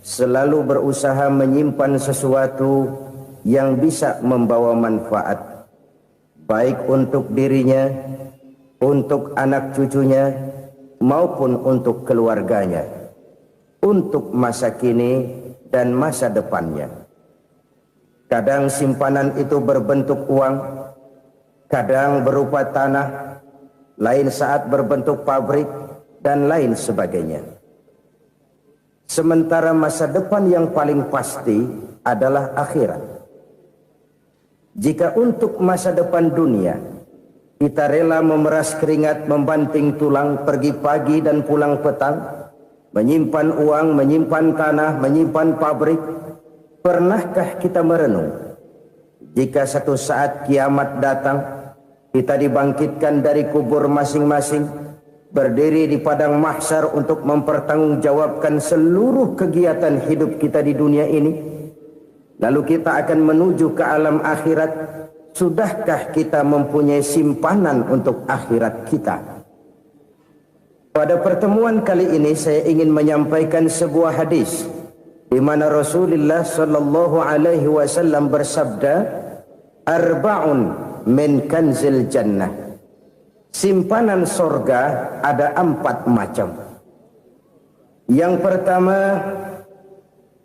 selalu berusaha menyimpan sesuatu yang bisa membawa manfaat, baik untuk dirinya, untuk anak cucunya, maupun untuk keluarganya, untuk masa kini dan masa depannya. Kadang simpanan itu berbentuk uang, kadang berupa tanah, lain saat berbentuk pabrik, dan lain sebagainya. Sementara masa depan yang paling pasti adalah akhirat. Jika untuk masa depan dunia kita rela memeras keringat, membanting tulang, pergi pagi dan pulang petang, menyimpan uang, menyimpan tanah, menyimpan pabrik, pernahkah kita merenung jika satu saat kiamat datang, kita dibangkitkan dari kubur masing-masing, berdiri di padang mahsyar untuk mempertanggungjawabkan seluruh kegiatan hidup kita di dunia ini. Lalu kita akan menuju ke alam akhirat. Sudahkah kita mempunyai simpanan untuk akhirat kita? Pada pertemuan kali ini saya ingin menyampaikan sebuah hadis di mana Rasulullah sallallahu alaihi wasallam bersabda, "Arba'un min kanzil jannah." Simpanan sorga ada 4 macam. Yang pertama,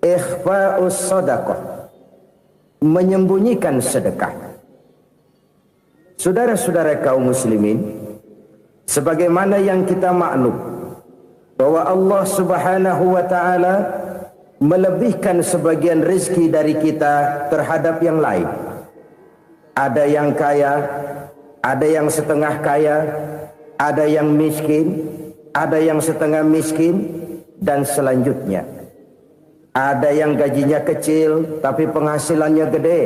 ikhfa'us sadaqah, menyembunyikan sedekah. Saudara-saudara kaum muslimin, sebagaimana yang kita maklum bahwa Allah Subhanahu wa taala melebihkan sebagian rezeki dari kita terhadap yang lain. Ada yang kaya, ada yang setengah kaya, ada yang miskin, ada yang setengah miskin, dan selanjutnya. Ada yang gajinya kecil tapi penghasilannya gede.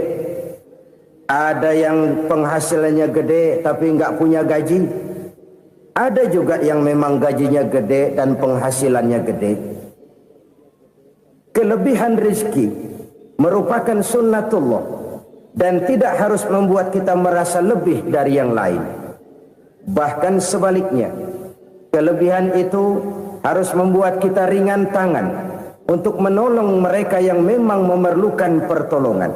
Ada yang penghasilannya gede tapi nggak punya gaji. Ada juga yang memang gajinya gede dan penghasilannya gede. Kelebihan rezeki merupakan sunnatullah dan tidak harus membuat kita merasa lebih dari yang lain. Bahkan sebaliknya, kelebihan itu harus membuat kita ringan tangan untuk menolong mereka yang memang memerlukan pertolongan.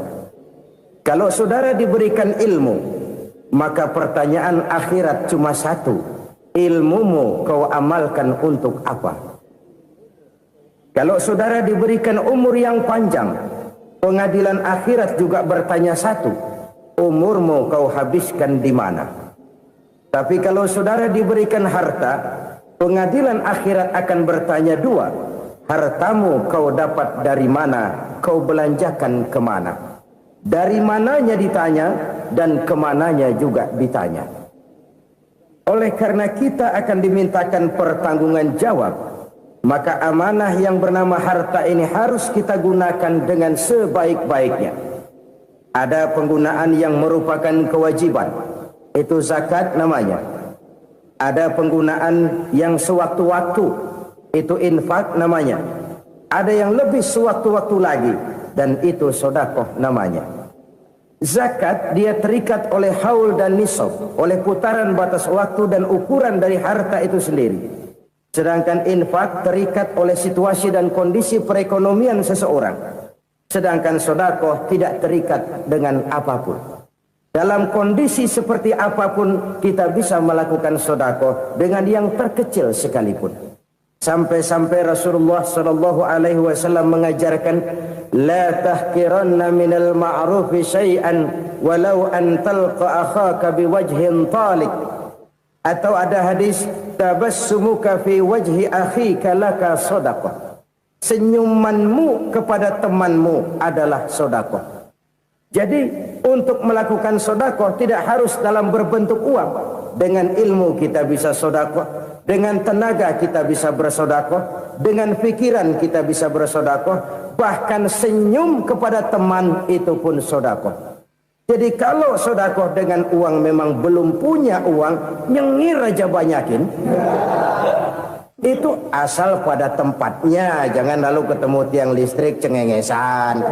Kalau saudara diberikan ilmu, maka pertanyaan akhirat cuma satu: ilmumu kau amalkan untuk apa? Kalau saudara diberikan umur yang panjang, pengadilan akhirat juga bertanya satu: umurmu kau habiskan di mana? Tapi kalau saudara diberikan harta, pengadilan akhirat akan bertanya dua: hartamu kau dapat dari mana? Kau belanjakan kemana? Dari mananya ditanya dan kemananya juga ditanya. Oleh karena kita akan dimintakan pertanggungan jawab, maka amanah yang bernama harta ini harus kita gunakan dengan sebaik-baiknya. Ada penggunaan yang merupakan kewajiban, itu zakat namanya. Ada penggunaan yang sewaktu-waktu, itu infak namanya. Ada yang lebih sewaktu-waktu lagi, dan itu sedekah namanya. Zakat dia terikat oleh haul dan nisab, oleh putaran batas waktu dan ukuran dari harta itu sendiri. Sedangkan infak terikat oleh situasi dan kondisi perekonomian seseorang. Sedangkan sedekah tidak terikat dengan apapun. Dalam kondisi seperti apapun kita bisa melakukan sedekah dengan yang terkecil sekalipun. Sampai-sampai Rasulullah sallallahu alaihi wasallam mengajarkan, la tahqiranna minal ma'rufi syai'an walau an talqa akhaka biwajhin talik. Atau ada hadis, tabassumuka fi wajhi akhika laka shadaqah. Senyumanmu kepada temanmu adalah sedekah. Jadi untuk melakukan sedekah tidak harus dalam berbentuk uang. Dengan ilmu kita bisa sedekah, dengan tenaga kita bisa bersedekah, dengan pikiran kita bisa bersedekah, bahkan senyum kepada teman itu pun sedekah. Jadi kalau sedekah dengan uang memang belum punya uang, nyengir aja banyakin. Itu asal pada tempatnya, jangan lalu ketemu tiang listrik cengengesan.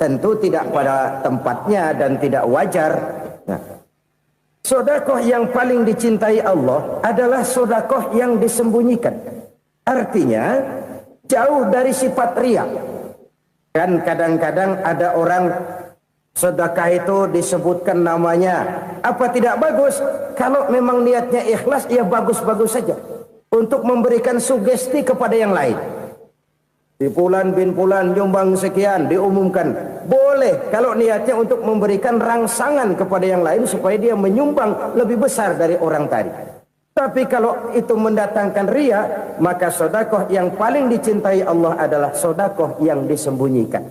Tentu tidak pada tempatnya dan tidak wajar. Nah, sedekah yang paling dicintai Allah adalah sedekah yang disembunyikan. Artinya, jauh dari sifat riya. Kan kadang-kadang ada orang sedekah itu disebutkan namanya, apa tidak bagus? Kalau memang niatnya ikhlas, ya bagus-bagus saja. Untuk memberikan sugesti kepada yang lain. Di Fulan bin Fulan nyumbang sekian, diumumkan. Boleh kalau niatnya untuk memberikan rangsangan kepada yang lain supaya dia menyumbang lebih besar dari orang tadi. Tapi kalau itu mendatangkan riya, maka sedekah yang paling dicintai Allah adalah sedekah yang disembunyikan.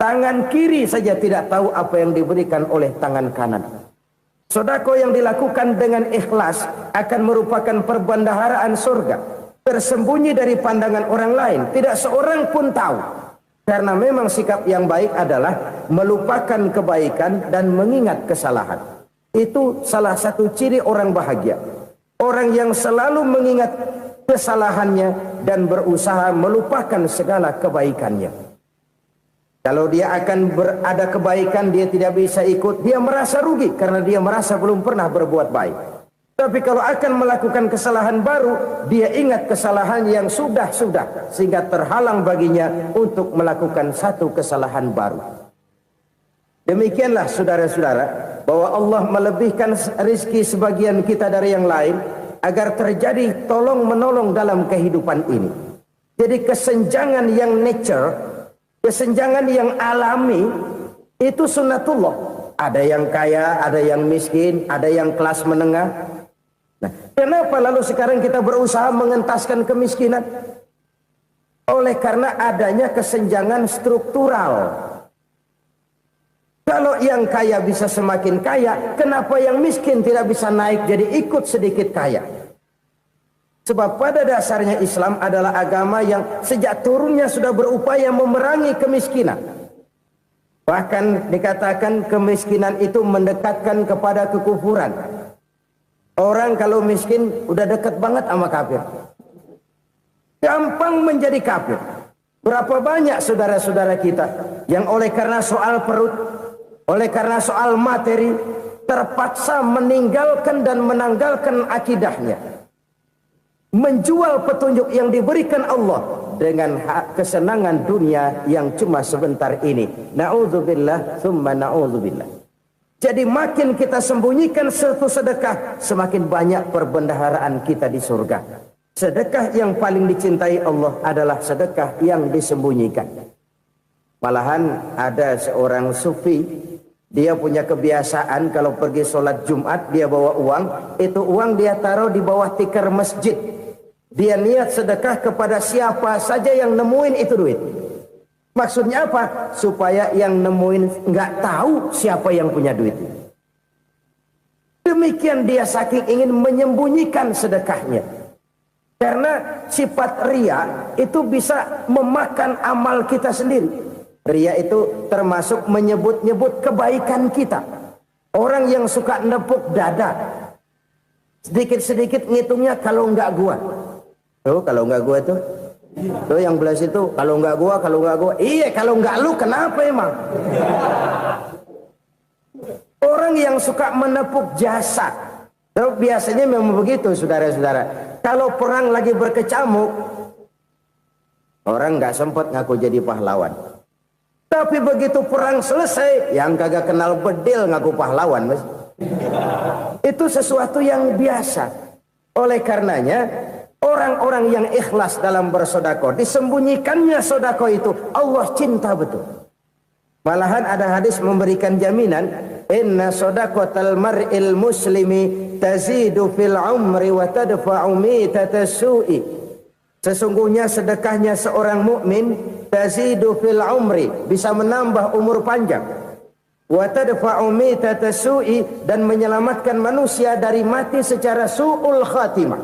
Tangan kiri saja tidak tahu apa yang diberikan oleh tangan kanan. Sedekah yang dilakukan dengan ikhlas akan merupakan perbendaharaan surga, tersembunyi dari pandangan orang lain, tidak seorang pun tahu. Karena memang sikap yang baik adalah melupakan kebaikan dan mengingat kesalahan. Itu salah satu ciri orang bahagia. Orang yang selalu mengingat kesalahannya dan berusaha melupakan segala kebaikannya. Kalau dia akan berada kebaikan, dia tidak bisa ikut, dia merasa rugi karena dia merasa belum pernah berbuat baik. Tapi kalau akan melakukan kesalahan baru, dia ingat kesalahan yang sudah-sudah, sehingga terhalang baginya untuk melakukan satu kesalahan baru. Demikianlah saudara-saudara, bahwa Allah melebihkan rizki sebagian kita dari yang lain, agar terjadi tolong-menolong dalam kehidupan ini. Jadi kesenjangan yang nature, kesenjangan yang alami, itu sunnatullah. Ada yang kaya, ada yang miskin, ada yang kelas menengah. Nah, kenapa lalu sekarang kita berusaha mengentaskan kemiskinan? Oleh karena adanya kesenjangan struktural. Kalau yang kaya bisa semakin kaya, kenapa yang miskin tidak bisa naik jadi ikut sedikit kaya? Sebab pada dasarnya Islam adalah agama yang sejak turunnya sudah berupaya memerangi kemiskinan. Bahkan dikatakan kemiskinan itu mendekatkan kepada kekufuran. Orang kalau miskin udah dekat banget sama kafir. Gampang menjadi kafir. Berapa banyak saudara-saudara kita yang oleh karena soal perut, oleh karena soal materi, terpaksa meninggalkan dan menanggalkan akidahnya, menjual petunjuk yang diberikan Allah dengan kesenangan dunia yang cuma sebentar ini. Na'udzubillah, thumma na'udzubillah. Jadi makin kita sembunyikan satu sedekah, semakin banyak perbendaharaan kita di surga. Sedekah yang paling dicintai Allah adalah sedekah yang disembunyikan. Malahan ada seorang sufi, dia punya kebiasaan kalau pergi sholat Jumat dia bawa uang, itu uang dia taruh di bawah tikar masjid. Dia niat sedekah kepada siapa saja yang nemuin itu duit. Maksudnya apa? Supaya yang nemuin nggak tahu siapa yang punya duit. Demikian dia saking ingin menyembunyikan sedekahnya. Karena sifat riya itu bisa memakan amal kita sendiri. Riya itu termasuk menyebut-nyebut kebaikan kita. Orang yang suka nepuk dada, sedikit-sedikit ngitungnya kalau nggak gua. Tuh kalau nggak gua tuh yang belas itu kalau nggak gua. Iya kalau nggak lu kenapa emang? Orang yang suka menepuk jasad, biasanya memang begitu saudara-saudara. Kalau perang lagi berkecamuk, orang nggak sempat ngaku jadi pahlawan. Tapi begitu perang selesai, yang kagak kenal bedil ngaku pahlawan, mas. Itu sesuatu yang biasa. Oleh karenanya, orang-orang yang ikhlas dalam bersedekah, disembunyikannya sedekah itu, Allah cinta betul. Malahan ada hadis memberikan jaminan, inna sedaqatal mar'il muslimi tazidu fil umri wa tadfa'u mitatas su'i. Sesungguhnya sedekahnya seorang mukmin tazidu fil umri, bisa menambah umur panjang, wa tadfa'u mitatas su'i, dan menyelamatkan manusia dari mati secara su'ul khatimah.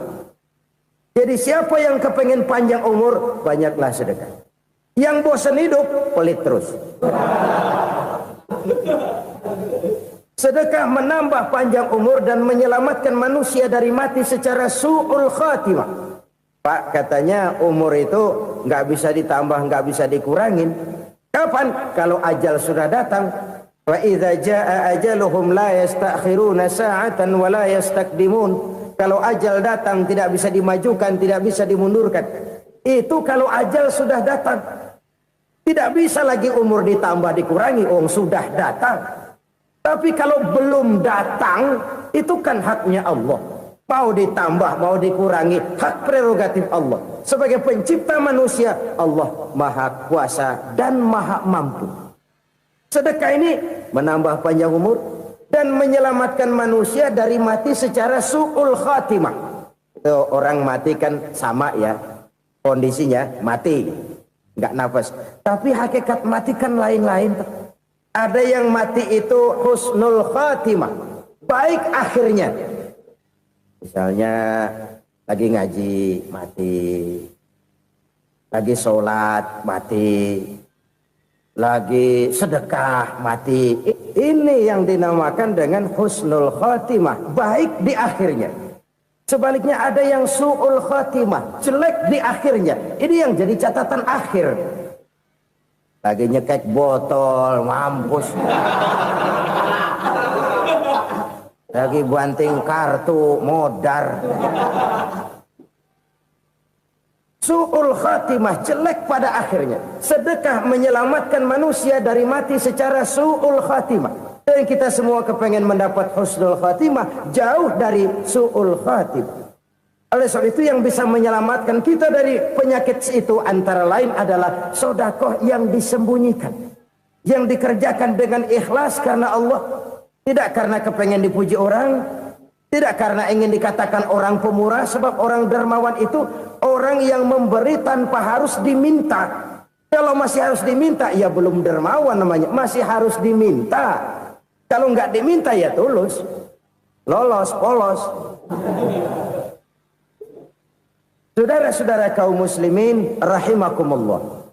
Jadi siapa yang kepengen panjang umur, banyaklah sedekah. Yang bosan hidup, pelit terus. Sedekah menambah panjang umur dan menyelamatkan manusia dari mati secara su'ul khatimah. Pak, katanya umur itu nggak bisa ditambah, nggak bisa dikurangin. Kapan? Kalau ajal sudah datang. Wa idza jaa ajaluhum la yastakhiruna sa'atan wa la yastakdimun. Kalau ajal datang tidak bisa dimajukan, tidak bisa dimundurkan. Itu kalau ajal sudah datang. Tidak bisa lagi umur ditambah dikurangi, sudah datang. Tapi kalau belum datang, itu kan haknya Allah. Mau ditambah, mau dikurangi, hak prerogatif Allah. Sebagai pencipta manusia, Allah maha kuasa dan maha mampu. Sedekah ini menambah panjang umur dan menyelamatkan manusia dari mati secara su'ul khatimah. Orang mati kan sama ya, kondisinya mati, nggak nafas. Tapi hakikat mati kan lain-lain. Ada yang mati itu husnul khatimah, baik akhirnya. Misalnya lagi ngaji mati, lagi sholat mati, lagi sedekah mati. Ini yang dinamakan dengan husnul khatimah, baik di akhirnya. Sebaliknya ada yang su'ul khatimah, jelek di akhirnya. Ini yang jadi catatan akhir. Lagi nyekek botol, mampus. Lagi banting kartu, modar. Su'ul khatimah, jelek pada akhirnya. Sedekah menyelamatkan manusia dari mati secara su'ul khatimah. Dan kita semua kepengen mendapat husnul khatimah, jauh dari su'ul khatimah. Oleh sebab itu yang bisa menyelamatkan kita dari penyakit itu antara lain adalah sedekah yang disembunyikan, yang dikerjakan dengan ikhlas karena Allah, tidak karena kepengen dipuji orang, tidak karena ingin dikatakan orang pemurah. Sebab orang dermawan itu orang yang memberi tanpa harus diminta. Kalau masih harus diminta, ya belum dermawan namanya, masih harus diminta. Kalau nggak diminta ya tulus, lolos, polos. Saudara-saudara kaum muslimin rahimakumullah.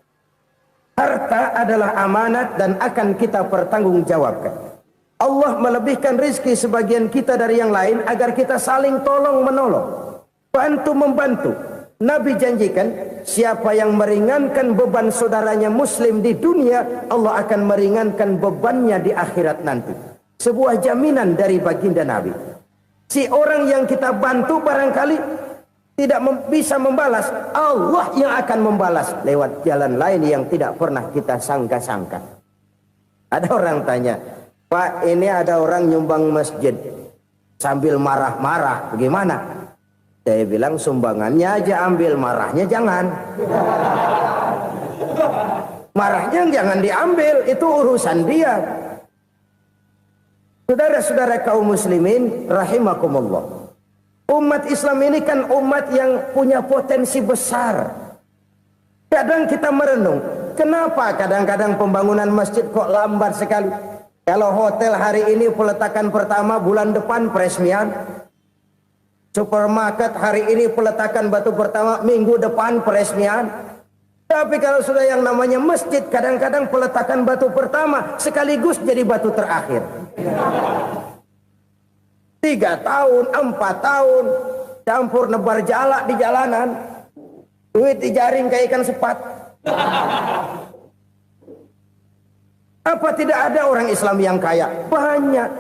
Harta adalah amanat dan akan kita pertanggungjawabkan. Allah melebihkan rizki sebagian kita dari yang lain agar kita saling tolong menolong, bantu membantu. Nabi janjikan siapa yang meringankan beban saudaranya muslim di dunia, Allah akan meringankan bebannya di akhirat nanti. Sebuah jaminan dari baginda Nabi. Si orang yang kita bantu barangkali tidak bisa membalas, Allah yang akan membalas lewat jalan lain yang tidak pernah kita sangka-sangka. Ada orang tanya, Pak, ini ada orang nyumbang masjid sambil marah-marah, bagaimana? Saya bilang sumbangannya aja ambil, marahnya jangan. Marahnya jangan diambil, itu urusan dia. Saudara-saudara kaum muslimin rahimakumullah. Umat Islam ini kan umat yang punya potensi besar. Kadang kita merenung, kenapa kadang-kadang pembangunan masjid kok lambat sekali? Kalau hotel hari ini peletakan pertama, bulan depan peresmian. Supermarket hari ini peletakan batu pertama, minggu depan peresmian. Tapi kalau sudah yang namanya masjid, kadang-kadang peletakan batu pertama sekaligus jadi batu terakhir. 3 tahun, 4 tahun, campur nebar jalak di jalanan, duit dijaring kayak ikan sepat. Apa tidak ada orang Islam yang kaya? Banyak.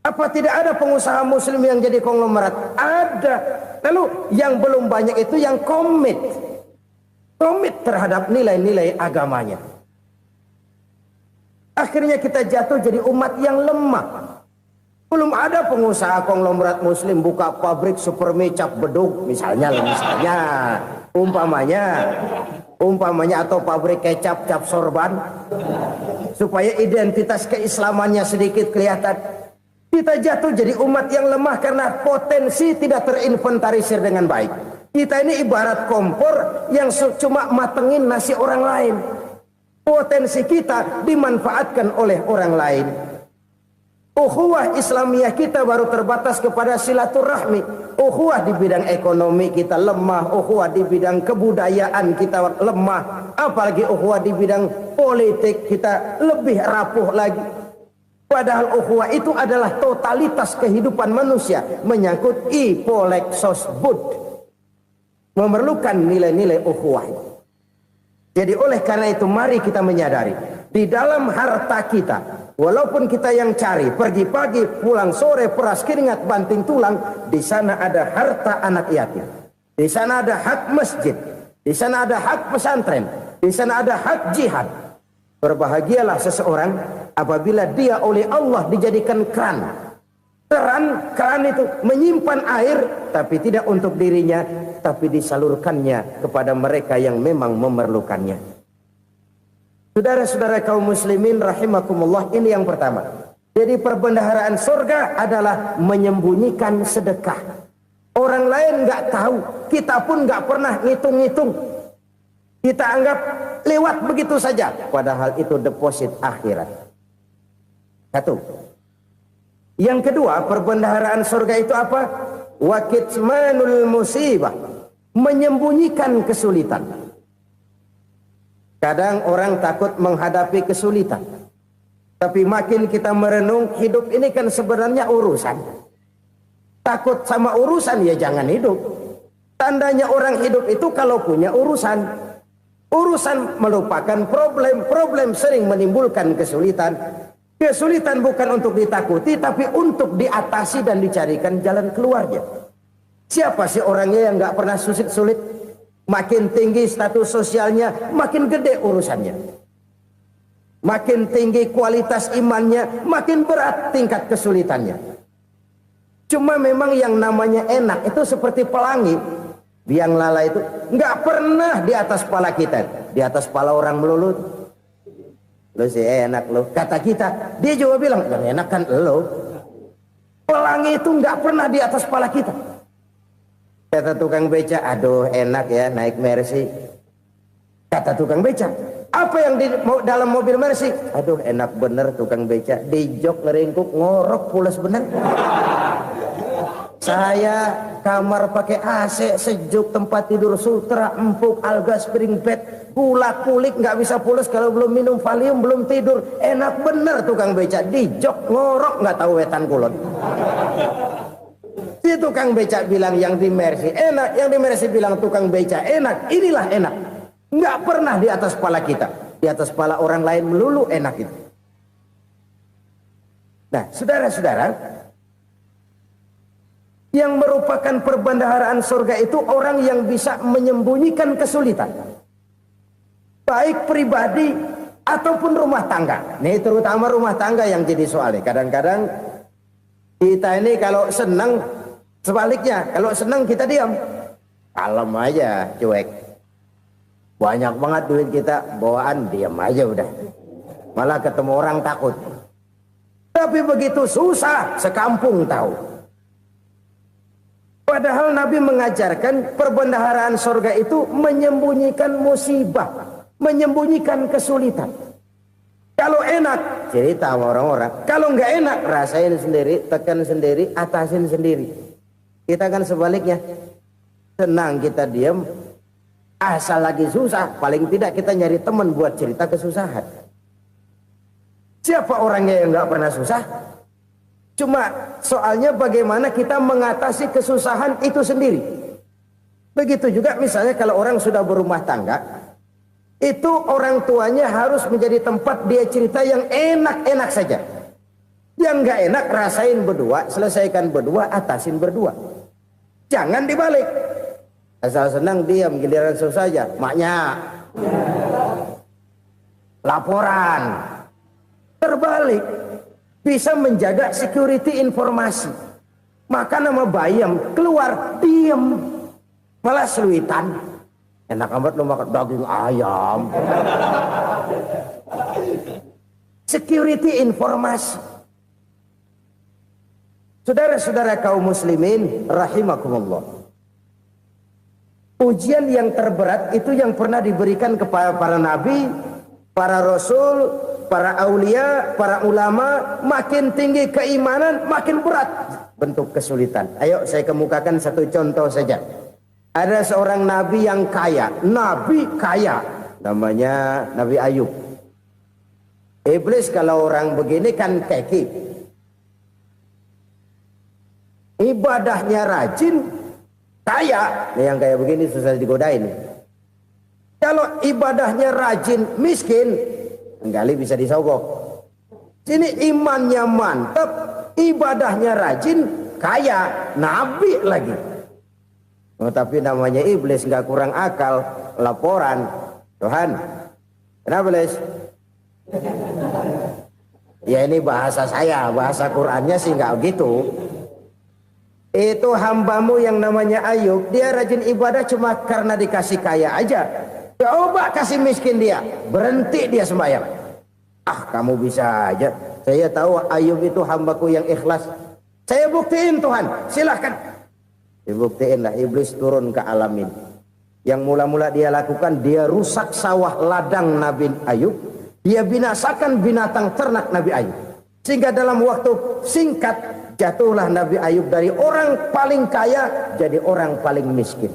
Apa tidak ada pengusaha muslim yang jadi konglomerat? Ada. Lalu yang belum banyak itu yang komit terhadap nilai-nilai agamanya. Akhirnya kita jatuh jadi umat yang lemah. Belum ada pengusaha konglomerat muslim buka pabrik supermi cap beduk misalnya umpamanya atau pabrik kecap cap sorban supaya identitas keislamannya sedikit kelihatan. Kita jatuh jadi umat yang lemah karena potensi tidak terinventarisir dengan baik. Kita ini ibarat kompor yang cuma matengin nasi orang lain. Potensi kita dimanfaatkan oleh orang lain. Ukhuwah Islamiyah kita baru terbatas kepada silaturahmi. Ukhuwah di bidang ekonomi kita lemah. Ukhuwah di bidang kebudayaan kita lemah. Apalagi ukhuwah di bidang politik kita lebih rapuh lagi. Padahal ukhuwah itu adalah totalitas kehidupan manusia, menyangkut ipolek sosbud, memerlukan nilai-nilai ukhuwah. Jadi oleh karena itu mari kita menyadari di dalam harta kita, walaupun kita yang cari pergi pagi pulang sore peras keringat banting tulang, di sana ada harta anak yatim, di sana ada hak masjid, Di sana ada hak pesantren, di sana ada hak jihad. Berbahagialah seseorang apabila dia oleh Allah dijadikan keran. Keran itu menyimpan air, tapi tidak untuk dirinya, tapi disalurkannya kepada mereka yang memang memerlukannya. Saudara-saudara kaum muslimin rahimakumullah, ini yang pertama. Jadi perbendaharaan surga adalah menyembunyikan sedekah. Orang lain nggak tahu, kita pun nggak pernah ngitung-ngitung. Kita anggap lewat begitu saja, padahal itu deposit akhirat. Satu. Yang kedua, perbendaharaan surga itu apa? Wa kitmanul musibah, menyembunyikan kesulitan. Kadang orang takut menghadapi kesulitan. Tapi makin kita merenung, hidup ini kan sebenarnya urusan. Takut sama urusan, ya jangan hidup. Tandanya orang hidup itu kalau punya urusan. Urusan melupakan problem. Problem sering menimbulkan kesulitan. Kesulitan bukan untuk ditakuti, tapi untuk diatasi dan dicarikan jalan keluarnya. Siapa sih orangnya yang nggak pernah sulit-sulit? Makin tinggi status sosialnya, makin gede urusannya. Makin tinggi kualitas imannya, makin berat tingkat kesulitannya. Cuma memang yang namanya enak itu seperti pelangi. Biang lala itu nggak pernah di atas kepala kita, di atas kepala orang melulu. Lo sih enak lo, kata kita. Dia juga bilang yang enak kan lo. Pelangi itu nggak pernah di atas kepala kita. Kata tukang beca, aduh enak ya naik Mercy. Kata tukang beca, apa yang di dalam mobil Mercy? Aduh enak bener tukang beca, di jok ngeringkuk ngorok pulas bener. Saya kamar pakai AC sejuk, tempat tidur sutra empuk, alga spring bed, gula kulik nggak bisa pulas kalau belum minum Valium, belum tidur. Enak bener tukang beca, di jok ngorok nggak tahu wetan kulon. Si tukang beca bilang yang di Mercy enak, yang di Mercy bilang tukang beca enak. Inilah enak. Nggak pernah di atas kepala kita, di atas kepala orang lain melulu enak itu. Nah, saudara-saudara, yang merupakan perbendaharaan surga itu orang yang bisa menyembunyikan kesulitan, baik pribadi ataupun rumah tangga. Nih terutama rumah tangga yang jadi soalnya. Kadang-kadang kita ini kalau senang, sebaliknya kalau senang kita diam, kalem aja, cuek. Banyak banget duit kita, bawaan diam aja udah. Malah ketemu orang takut. Tapi begitu susah, sekampung tahu. Padahal Nabi mengajarkan perbendaharaan surga itu menyembunyikan musibah, menyembunyikan kesulitan. Kalau enak, cerita sama orang-orang. Kalau nggak enak, rasain sendiri, tekan sendiri, atasin sendiri. Kita kan sebaliknya. Senang kita diam. Asal lagi susah, paling tidak kita nyari teman buat cerita kesusahan. Siapa orangnya yang nggak pernah susah? Cuma soalnya bagaimana kita mengatasi kesusahan itu sendiri. Begitu juga misalnya kalau orang sudah berumah tangga, itu orang tuanya harus menjadi tempat dia cerita yang enak-enak saja. Yang nggak enak rasain berdua, selesaikan berdua, atasin berdua. Jangan dibalik. Asal senang diam, giliran susah saja. Maknya laporan. Terbalik. Bisa menjaga security informasi. Maka nama bayam keluar diam. Malah seluitan. Enak amat lo makan daging ayam. Security informasi. Saudara-saudara kaum muslimin rahimakumullah. Ujian yang terberat itu yang pernah diberikan kepada para nabi, para rasul, para aulia, para ulama. Makin tinggi keimanan, makin berat bentuk kesulitan. Ayo saya kemukakan satu contoh saja. Ada seorang nabi yang kaya, nabi kaya, namanya Nabi Ayub. Iblis kalau orang begini kan keki, ibadahnya rajin, kaya. Nih yang kayak begini susah digodain. Kalau ibadahnya rajin, miskin, kali bisa disogok. Sini imannya mantap, ibadahnya rajin, kaya, nabi lagi. Oh, tapi namanya iblis nggak kurang akal, laporan, Tuhan, kenapa iblis? Ya ini bahasa saya, bahasa Qurannya sih nggak gitu. Itu hambamu yang namanya Ayub, dia rajin ibadah cuma karena dikasih kaya aja. Coba kasih miskin dia, berhenti dia sembahyang. Ah, kamu bisa aja. Saya tahu Ayub itu hambaku yang ikhlas. Saya buktiin Tuhan, silahkan. Dibuktiinlah, iblis turun ke alam ini. Yang mula-mula dia lakukan, dia rusak sawah ladang Nabi Ayub. Dia binasakan binatang ternak Nabi Ayub. Sehingga dalam waktu singkat, jatuhlah Nabi Ayub dari orang paling kaya jadi orang paling miskin.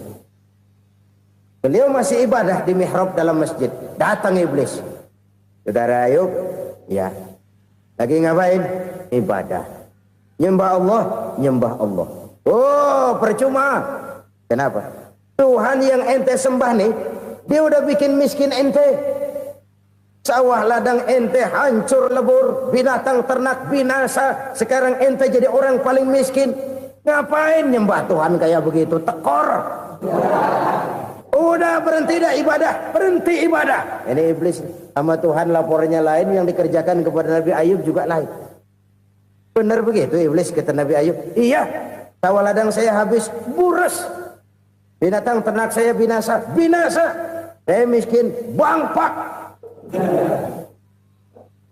Beliau masih ibadah di mihrab dalam masjid. Datang iblis. Saudara Ayub, ya, lagi ngapain? Ibadah. Nyembah Allah, nyembah Allah. Oh, percuma. Kenapa? Tuhan yang ente sembah nih, dia udah bikin miskin ente. Sawah ladang ente hancur lebur, binatang ternak binasa. Sekarang ente jadi orang paling miskin. Ngapain nyembah Tuhan kayak begitu? Tekor. Udah berhenti dah ibadah, berhenti ibadah. Ini iblis sama Tuhan laporannya lain, yang dikerjakan kepada Nabi Ayub juga lain. Benar begitu iblis kata Nabi Ayub? Iya, sawah ladang saya habis, buras. Binatang ternak saya binasa, binasa. Saya miskin, bangpak.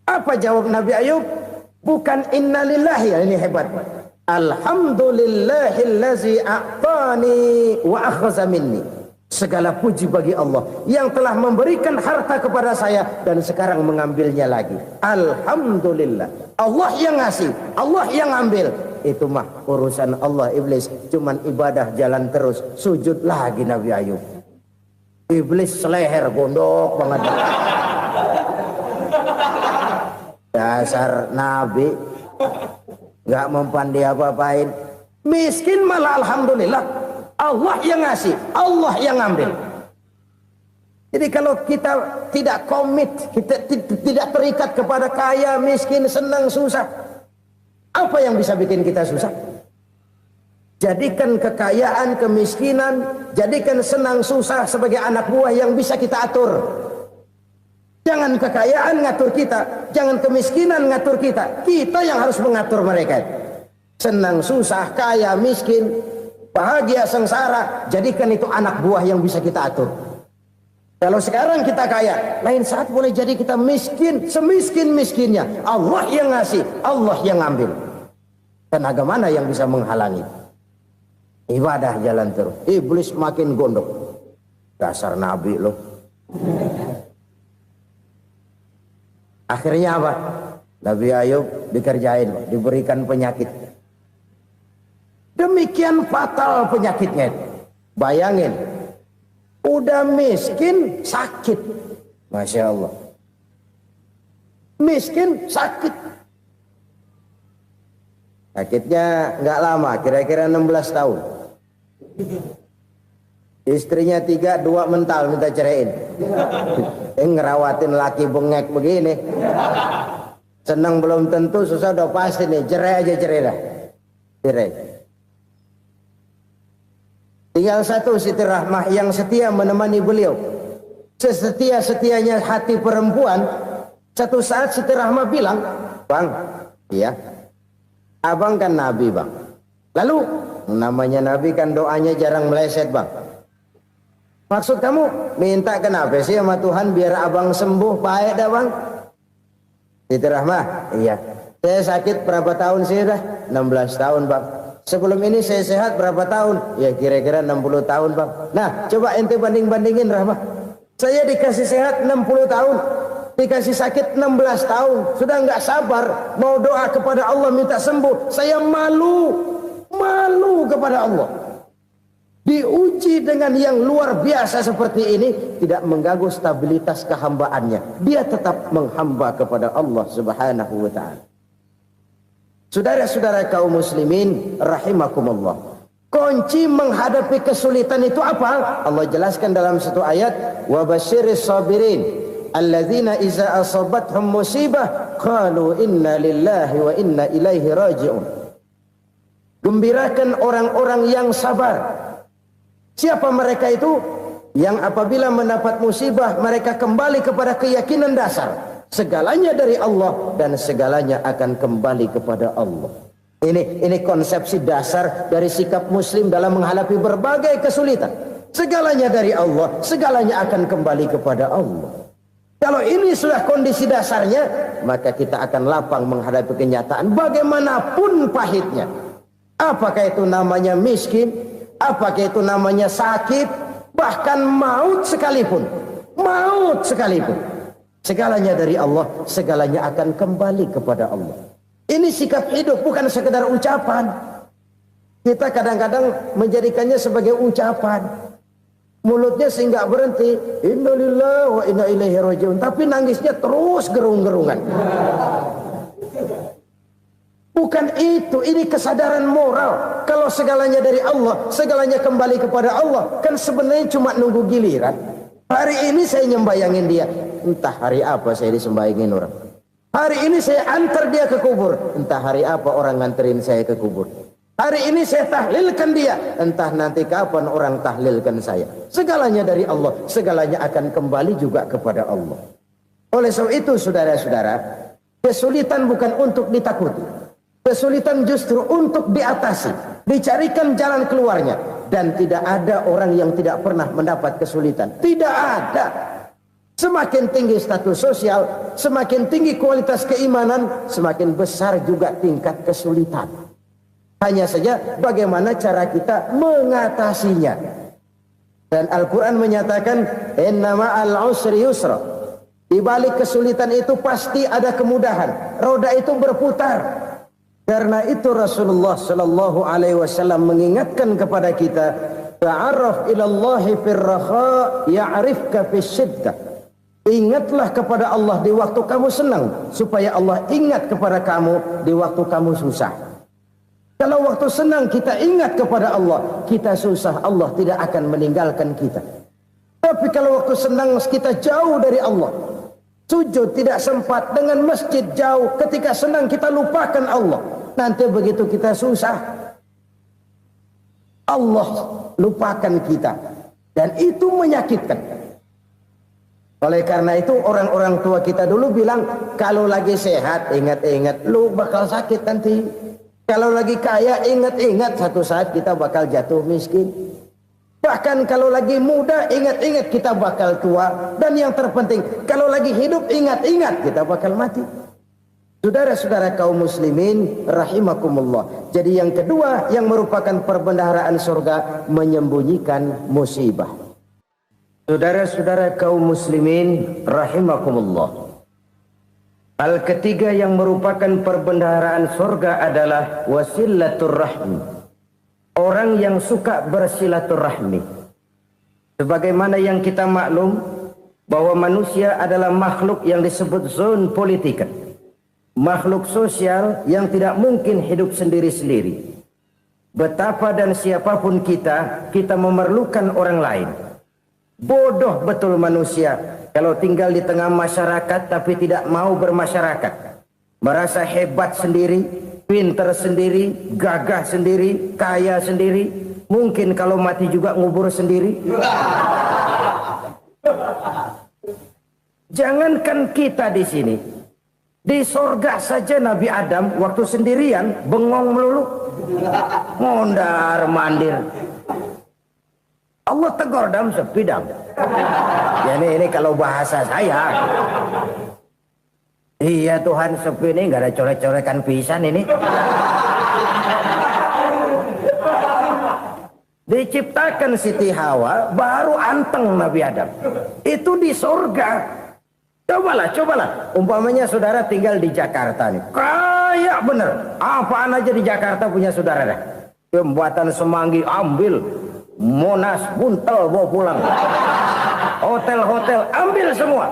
Apa jawab Nabi Ayub? Bukan innalillahi, ini hebat. Alhamdulillahillazi a'tani wa akhza minni. Segala puji bagi Allah yang telah memberikan harta kepada saya dan sekarang mengambilnya lagi. Alhamdulillah. Allah yang ngasih, Allah yang ambil. Itu mah urusan Allah. Iblis cuman ibadah jalan terus, sujud lagi Nabi Ayub. Iblis seleher gondok banget. Dasar Nabi nggak mempan dia apa-apain. Miskin malah alhamdulillah. Allah yang ngasih, Allah yang ngambil. Jadi kalau kita tidak komit, kita tidak terikat kepada kaya, miskin, senang, susah, apa yang bisa bikin kita susah? Jadikan kekayaan, kemiskinan, jadikan senang, susah sebagai anak buah yang bisa kita atur. Jangan kekayaan ngatur kita, jangan kemiskinan ngatur kita. Kita yang harus mengatur mereka. Senang, susah, kaya, miskin, bahagia, sengsara, jadikan itu anak buah yang bisa kita atur. Kalau sekarang kita kaya, lain saat boleh jadi kita miskin, semiskin-miskinnya. Allah yang ngasih, Allah yang ngambil. Tenaga mana yang bisa menghalangi? Ibadah jalan terus. Iblis makin gondok. Dasar Nabi loh. Akhirnya apa? Nabi Ayub dikerjain, diberikan penyakit. Demikian fatal penyakitnya. Bayangin, udah miskin sakit. Masya Allah. Miskin sakit. Sakitnya nggak lama, kira-kira 16 tahun. Istrinya 3, 2 mental minta ceraiin. Ngerawatin laki bengek begini. Senang belum tentu, susah udah pasti nih. Cerai aja, cerai dah. Cerai. Tinggal satu Siti Rahmah yang setia menemani beliau. Sesetia-setianya hati perempuan. Satu saat Siti Rahmah bilang, "Bang, iya, abang kan Nabi bang. Lalu namanya Nabi kan doanya jarang meleset bang. Maksud kamu minta kenapa sih sama Tuhan biar abang sembuh baik dah bang?" Siti Rahmah, iya. Saya sakit berapa tahun sih dah? 16 tahun bang. Sebelum ini saya sehat berapa tahun? Ya kira-kira 60 tahun bang. Nah coba ente banding-bandingin Rahmah. Saya dikasih sehat 60 tahun. Dikasih sakit 16 tahun. Sudah nggak sabar. Mau doa kepada Allah minta sembuh. Saya malu. Malu kepada Allah. Diuji dengan yang luar biasa seperti ini. Tidak mengganggu stabilitas kehambaannya. Dia tetap menghamba kepada Allah subhanahu wa ta'ala. Saudara-saudara kaum muslimin rahimakumullah. Kunci menghadapi kesulitan itu apa? Allah jelaskan dalam satu ayat, wa basyiris sabirin alladzina iza asabathum musibah qalu inna lillahi wa inna ilaihi raji'un. Gembirakan orang-orang yang sabar Siapa mereka itu? Yang apabila mendapat musibah mereka kembali kepada keyakinan dasar, segalanya dari Allah dan segalanya akan kembali kepada Allah. Ini konsepsi dasar dari sikap muslim dalam menghadapi berbagai kesulitan. Segalanya dari Allah, segalanya akan kembali kepada Allah. Kalau ini sudah kondisi dasarnya, maka kita akan lapang menghadapi kenyataan bagaimanapun pahitnya. Apakah itu namanya miskin, apakah itu namanya sakit, bahkan maut sekalipun. Maut sekalipun. Segalanya dari Allah, segalanya akan kembali kepada Allah. Ini sikap hidup, bukan sekedar ucapan. Kita kadang-kadang menjadikannya sebagai ucapan. Mulutnya sehingga berhenti, innalillahi wa inna ilaihi rajiun, tapi nangisnya terus gerung-gerungan. Bukan itu, ini kesadaran moral. Kalau segalanya dari Allah, segalanya kembali kepada Allah, kan sebenarnya cuma nunggu giliran. Hari ini saya nyembayangin dia, entah hari apa saya disembayangin orang. Hari ini saya antar dia ke kubur, entah hari apa orang nganterin saya ke kubur. Hari ini saya tahlilkan dia, entah nanti kapan orang tahlilkan saya. Segalanya dari Allah, segalanya akan kembali juga kepada Allah. Oleh sebab itu saudara-saudara, kesulitan bukan untuk ditakuti. Kesulitan justru untuk diatasi, dicarikan jalan keluarnya. Dan tidak ada orang yang tidak pernah mendapat kesulitan. Tidak ada. Semakin tinggi status sosial, semakin tinggi kualitas keimanan, semakin besar juga tingkat kesulitan. Hanya saja bagaimana cara kita mengatasinya. Dan Al-Quran menyatakan, inna ma'al usri yusra. Di balik kesulitan itu pasti ada kemudahan. Roda itu berputar. Karena itu Rasulullah Sallallahu Alaihi Wasallam mengingatkan kepada kita, ta'arraf ilallahi firraha ya'rifka fisyiddah. Ingatlah kepada Allah di waktu kamu senang, supaya Allah ingat kepada kamu di waktu kamu susah. Kalau waktu senang kita ingat kepada Allah, kita susah, Allah tidak akan meninggalkan kita. Tapi kalau waktu senang kita jauh dari Allah, sujud tidak sempat, dengan masjid jauh, ketika senang kita lupakan Allah. Nanti begitu kita susah, Allah lupakan kita. Dan itu menyakitkan. Oleh karena itu orang-orang tua kita dulu bilang, kalau lagi sehat ingat-ingat lu bakal sakit nanti. Kalau lagi kaya ingat-ingat satu saat kita bakal jatuh miskin. Bahkan kalau lagi muda ingat-ingat kita bakal tua. Dan yang terpenting kalau lagi hidup ingat-ingat kita bakal mati. Saudara-saudara kaum muslimin rahimakumullah. Jadi yang kedua yang merupakan perbendaharaan surga, menyembunyikan musibah. Saudara-saudara kaum muslimin rahimakumullah. Hal ketiga yang merupakan perbendaharaan surga adalah wasilatur rahmi. Orang yang suka bersilaturahmi. Sebagaimana yang kita maklum bahwa manusia adalah makhluk yang disebut zon politika. Makhluk sosial yang tidak mungkin hidup sendiri-sendiri. Betapa dan siapapun kita memerlukan orang lain. Bodoh betul manusia kalau tinggal di tengah masyarakat tapi tidak mau bermasyarakat. Merasa hebat sendiri, pintar sendiri, gagah sendiri, kaya sendiri. Mungkin kalau mati juga ngubur sendiri. Jangankan kita di sini, di sorga saja Nabi Adam waktu sendirian bengong melulu, mondar mandir. Allah tegur dam sepi dam. Ya ini kalau bahasa saya. Iya Tuhan sepi ini nggak ada coret-corekan pisan ini. Diciptakan Siti Hawa baru anteng Nabi Adam. Itu di surga. Cobalah. Umpamanya saudara tinggal di Jakarta nih. Kayak bener. Apaan aja di Jakarta punya saudara dah. Jembatan Semanggi ambil. Monas Buntel bawa pulang. Hotel-hotel ambil semua.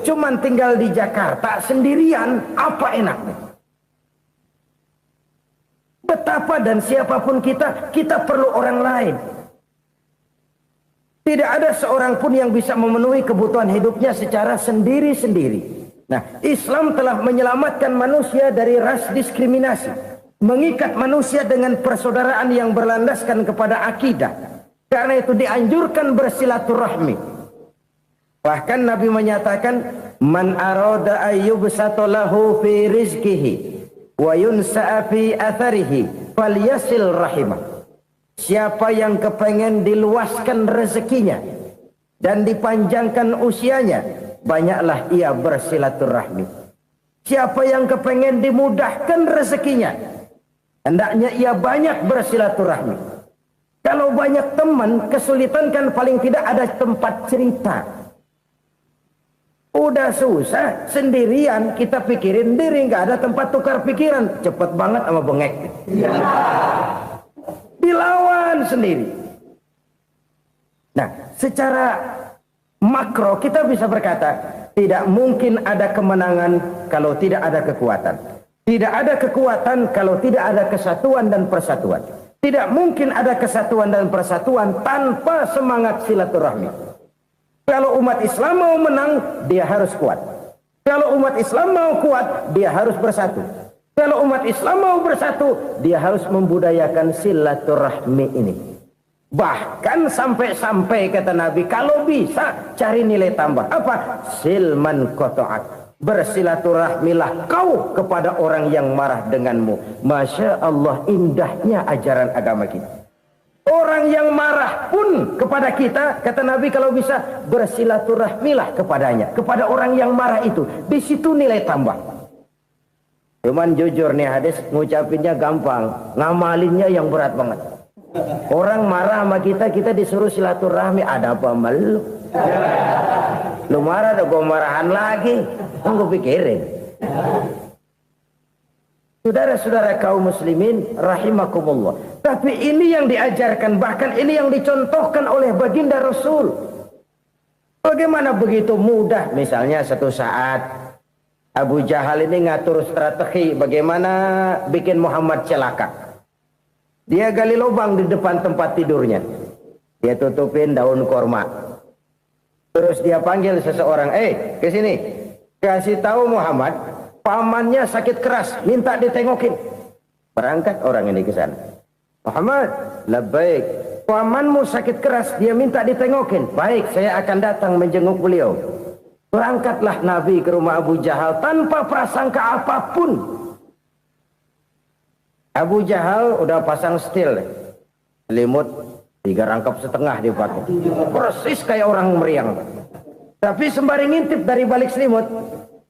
Cuman tinggal di Jakarta sendirian, apa enaknya? Betapa dan siapapun kita perlu orang lain. Tidak ada seorang pun yang bisa memenuhi kebutuhan hidupnya secara sendiri-sendiri. Nah, Islam telah menyelamatkan manusia dari ras diskriminasi. Mengikat manusia dengan persaudaraan yang berlandaskan kepada akidah. Karena itu dianjurkan bersilaturahmi. Bahkan Nabi menyatakan, man arada ayyubsata lahu fi rizqihi wa yunsa'a fi atharihi falyasil rahimah. Siapa yang kepengen diluaskan rezekinya dan dipanjangkan usianya, banyaklah ia bersilaturahmi. Siapa yang kepengen dimudahkan rezekinya, hendaknya ia banyak bersilaturahmi. Kalau banyak teman, kesulitan kan paling tidak ada tempat cerita. Udah susah, sendirian kita pikirin diri, nggak ada tempat tukar pikiran. Cepet banget sama bengek. Dilawan sendiri. Nah, secara makro kita bisa berkata, tidak mungkin ada kemenangan kalau tidak ada kekuatan. Tidak ada kekuatan kalau tidak ada kesatuan dan persatuan. Tidak mungkin ada kesatuan dan persatuan tanpa semangat silaturahmi. Kalau umat Islam mau menang, dia harus kuat. Kalau umat Islam mau kuat, dia harus bersatu. Kalau umat Islam mau bersatu, dia harus membudayakan silaturahmi ini. Bahkan sampai-sampai kata Nabi, kalau bisa cari nilai tambah. Apa? Silman qata'ak. Bersilaturahmilah kau kepada orang yang marah denganmu. Masya Allah, indahnya ajaran agama kita. Orang yang marah pun kepada kita, kata Nabi, kalau bisa bersilaturahmilah kepadanya, kepada orang yang marah itu. Di situ nilai tambah. Cuman jujur nih hadis, ngucapinnya gampang, ngamalinnya yang berat banget. Orang marah sama kita, kita disuruh silaturahmi, ada apa malu? Lu marah, ada gua marahan lagi. Tunggu pikirin. Saudara-saudara kaum muslimin rahimakumullah. Tapi ini yang diajarkan, bahkan ini yang dicontohkan oleh baginda Rasul. Bagaimana begitu mudah, misalnya satu saat Abu Jahal ini ngatur strategi bagaimana bikin Muhammad celaka. Dia gali lubang di depan tempat tidurnya. Dia tutupin daun korma. Terus dia panggil seseorang, ke sini. Kasih tahu Muhammad, pamannya sakit keras, minta ditengokin. Berangkat orang ini ke sana. Muhammad, labbaik. Pamanmu sakit keras, dia minta ditengokin. Baik, saya akan datang menjenguk beliau. Berangkatlah Nabi ke rumah Abu Jahal tanpa prasangka apapun. Abu Jahal udah pasang setil, selimut 3 rangkap setengah dipakai, persis kayak orang meriang. Tapi sembari ngintip dari balik selimut,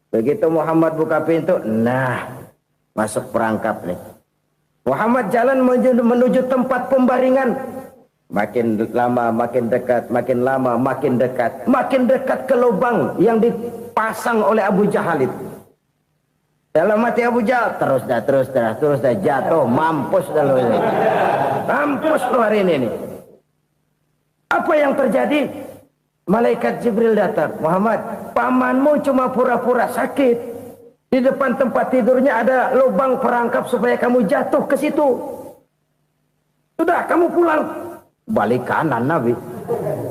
begitu Muhammad buka pintu, nah masuk perangkap nih. Muhammad jalan menuju tempat pembaringan. Makin lama makin dekat, makin lama makin dekat, makin dekat ke lubang yang dipasang oleh Abu Jahal itu. Dalam hati Abu Jahal, terus dah jatuh, mampus dah lo ini. Mampus lo hari ini nih. Apa yang terjadi? Malaikat Jibril datang. Muhammad, pamanmu cuma pura-pura sakit. Di depan tempat tidurnya ada lubang perangkap supaya kamu jatuh ke situ. Sudah, kamu pulang. Balik kanan Nabi.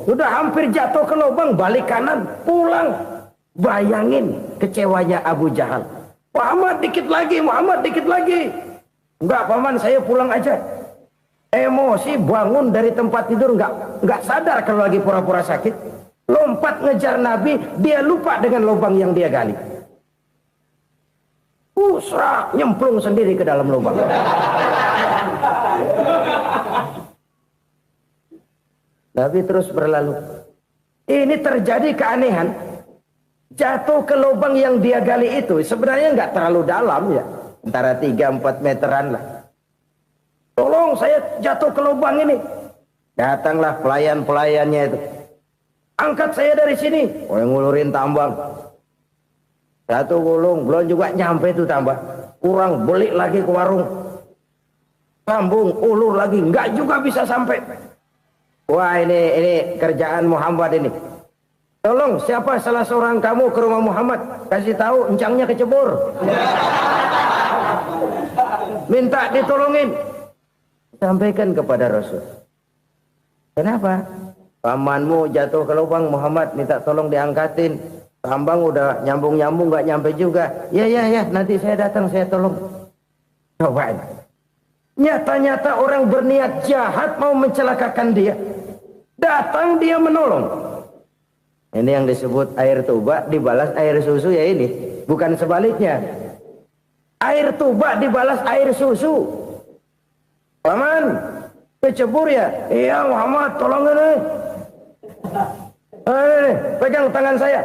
Sudah hampir jatuh ke lubang, balik kanan, pulang. Bayangin kecewanya Abu Jahal. Muhammad dikit lagi, Muhammad dikit lagi. Enggak paman, saya pulang aja. Emosi bangun dari tempat tidur, enggak sadar kalau lagi pura-pura sakit. Lompat ngejar Nabi, dia lupa dengan lubang yang dia gali. Serak, nyemplung sendiri ke dalam lubang. Nabi terus berlalu. Ini terjadi keanehan. Jatuh ke lubang yang dia gali itu sebenarnya nggak terlalu dalam ya, antara 3-4 meteran lah. Tolong saya jatuh ke lubang ini. Datanglah pelayan-pelayannya itu. Angkat saya dari sini. Oh, yang ngulurin tambang. Satu gulung, belum juga nyampe itu tambang. Kurang, beli lagi ke warung. Sambung, ulur lagi, nggak juga bisa sampai. Wah, ini kerjaan Muhammad ini. Tolong, siapa salah seorang kamu ke rumah Muhammad, kasih tahu encangnya kecebur. Minta ditolongin. Sampaikan kepada Rasul. Kenapa? Pamanmu jatuh ke lubang, Muhammad minta tolong diangkatin. Tambang udah nyambung-nyambung nggak nyampe juga. Ya, nanti saya datang, saya tolong. Coba. Nyata-nyata orang berniat jahat mau mencelakakan dia. Datang dia menolong. Ini yang disebut air tuba dibalas air susu ya ini. Bukan sebaliknya. Air tuba dibalas air susu. Paman, kecebur ya? Iya Muhammad, tolong ini. Pegang tangan saya.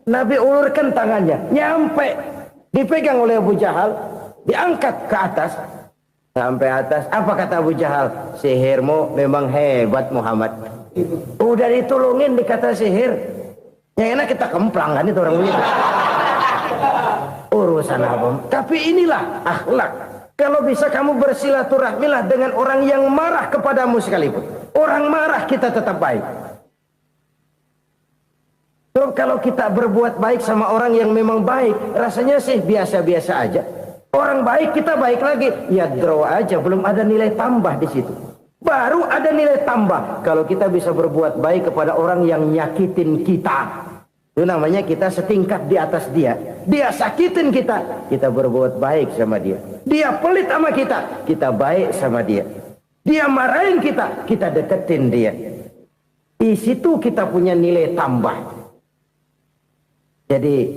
Nabi ulurkan tangannya. Nyampe. Dipegang oleh Abu Jahal. Diangkat ke atas. Sampai atas. Apa kata Abu Jahal? Sihirmu memang hebat Muhammad. Udah ditolongin dikata sihir. Yang enak kita kemplang kan itu orang begitu. Urusan apa? Tapi inilah akhlak. Kalau bisa kamu bersilaturahmilah dengan orang yang marah kepadamu sekalipun. Orang marah kita tetap baik. So, kalau kita berbuat baik sama orang yang memang baik, rasanya sih biasa-biasa aja. Orang baik kita baik lagi, ya draw aja, belum ada nilai tambah di situ. Baru ada nilai tambah kalau kita bisa berbuat baik kepada orang yang nyakitin kita. Itu namanya kita setingkat di atas dia. Dia sakitin kita, kita berbuat baik sama dia. Dia pelit sama kita, kita baik sama dia. Dia marahin kita, kita deketin dia. Di situ kita punya nilai tambah. Jadi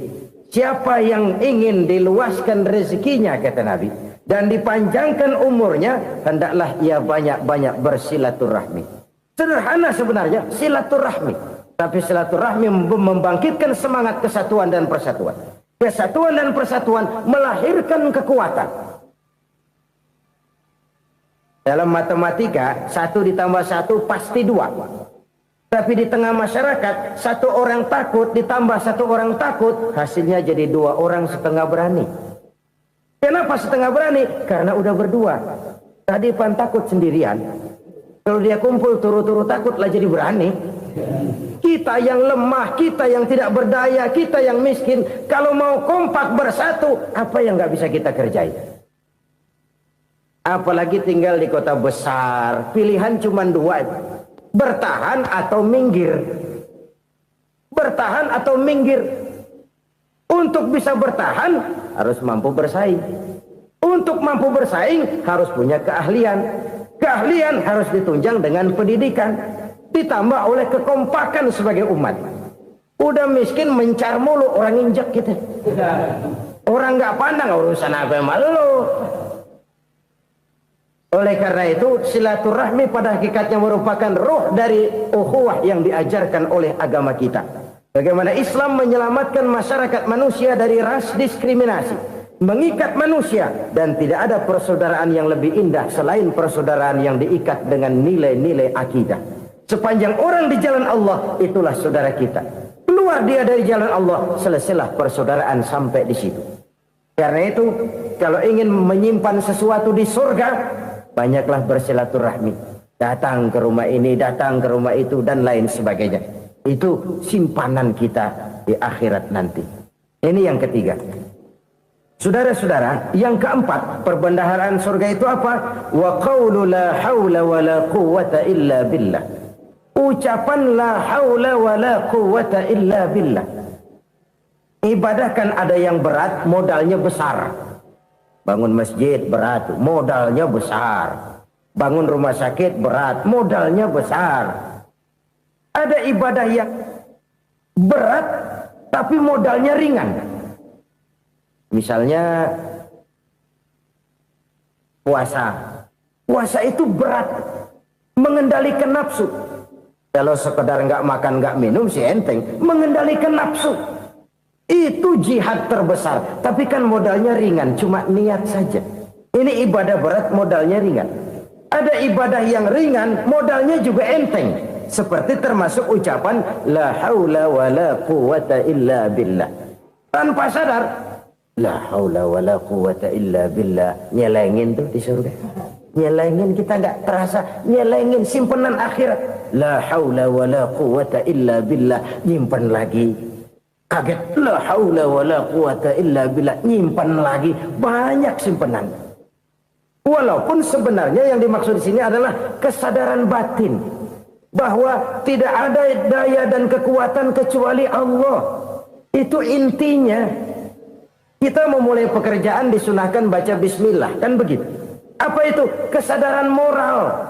siapa yang ingin diluaskan rezekinya kata Nabi dan dipanjangkan umurnya, hendaklah ia banyak-banyak bersilaturahmi. Sederhana sebenarnya silaturahmi, tapi silaturahmi membangkitkan semangat kesatuan dan persatuan. Kesatuan dan persatuan melahirkan kekuatan. Dalam matematika 1 ditambah 1 pasti 2. Tapi di tengah masyarakat 1 orang takut ditambah 1 orang takut, hasilnya jadi 2 orang setengah berani. Kenapa setengah berani? Karena udah berdua. Tadi pan takut sendirian. Kalau dia kumpul turu-turu takutlah jadi berani. Kita yang lemah, kita yang tidak berdaya, kita yang miskin, kalau mau kompak bersatu, apa yang nggak bisa kita kerjain? Apalagi tinggal di kota besar, pilihan cuma 2. Bertahan atau minggir. Bertahan atau minggir. Untuk bisa bertahan harus mampu bersaing. Untuk mampu bersaing harus punya keahlian. Keahlian harus ditunjang dengan pendidikan, ditambah oleh kekompakan sebagai umat. Udah miskin mencar mulu, orang injak kita. Orang nggak pandang urusan apa yang malu. Oleh karena itu silaturahmi pada hakikatnya merupakan roh dari ukhuwah yang diajarkan oleh agama kita. Bagaimana Islam menyelamatkan masyarakat manusia dari ras diskriminasi, mengikat manusia, dan tidak ada persaudaraan yang lebih indah selain persaudaraan yang diikat dengan nilai-nilai akidah. Sepanjang orang di jalan Allah, itulah saudara kita. Keluar dia dari jalan Allah, selesailah persaudaraan sampai di situ. Karena itu, kalau ingin menyimpan sesuatu di surga, banyaklah bersilaturahmi. Datang ke rumah ini, datang ke rumah itu, dan lain sebagainya. Itu simpanan kita di akhirat nanti. Ini yang ketiga. Saudara-saudara, yang keempat, perbendaharaan surga itu apa? Wa qawlu la hawla wa la quwwata illa billah. Ucapan la hawla wa la quwwata illa billah. Ibadah kan ada yang berat, modalnya besar. Bangun masjid berat, modalnya besar. Bangun rumah sakit berat, modalnya besar. Ada ibadah yang berat, tapi modalnya ringan. Misalnya puasa. Puasa itu berat, mengendalikan nafsu. Kalau sekedar nggak makan nggak minum sih enteng, mengendalikan nafsu. Itu jihad terbesar, tapi kan modalnya ringan, cuma niat saja. Ini ibadah berat, modalnya ringan. Ada ibadah yang ringan, modalnya juga enteng. Seperti termasuk ucapan la haula wa la quwwata illa billah. Tanpa sadar, la haula wa la quwwata illa billah. Nyelengin tuh di surga. Nyelengin, kita nggak terasa. Nyelengin simpenan akhirat. La haula wa la quwwata illa billah. Nyimpen lagi. Kaget, la haula wa la quwwata illa billah, nyimpan lagi, banyak simpenan. Walaupun sebenarnya yang dimaksud di sini adalah kesadaran batin bahwa tidak ada daya dan kekuatan kecuali Allah. Itu intinya. Kita memulai pekerjaan disunahkan baca bismillah, kan begitu. Apa itu? Kesadaran moral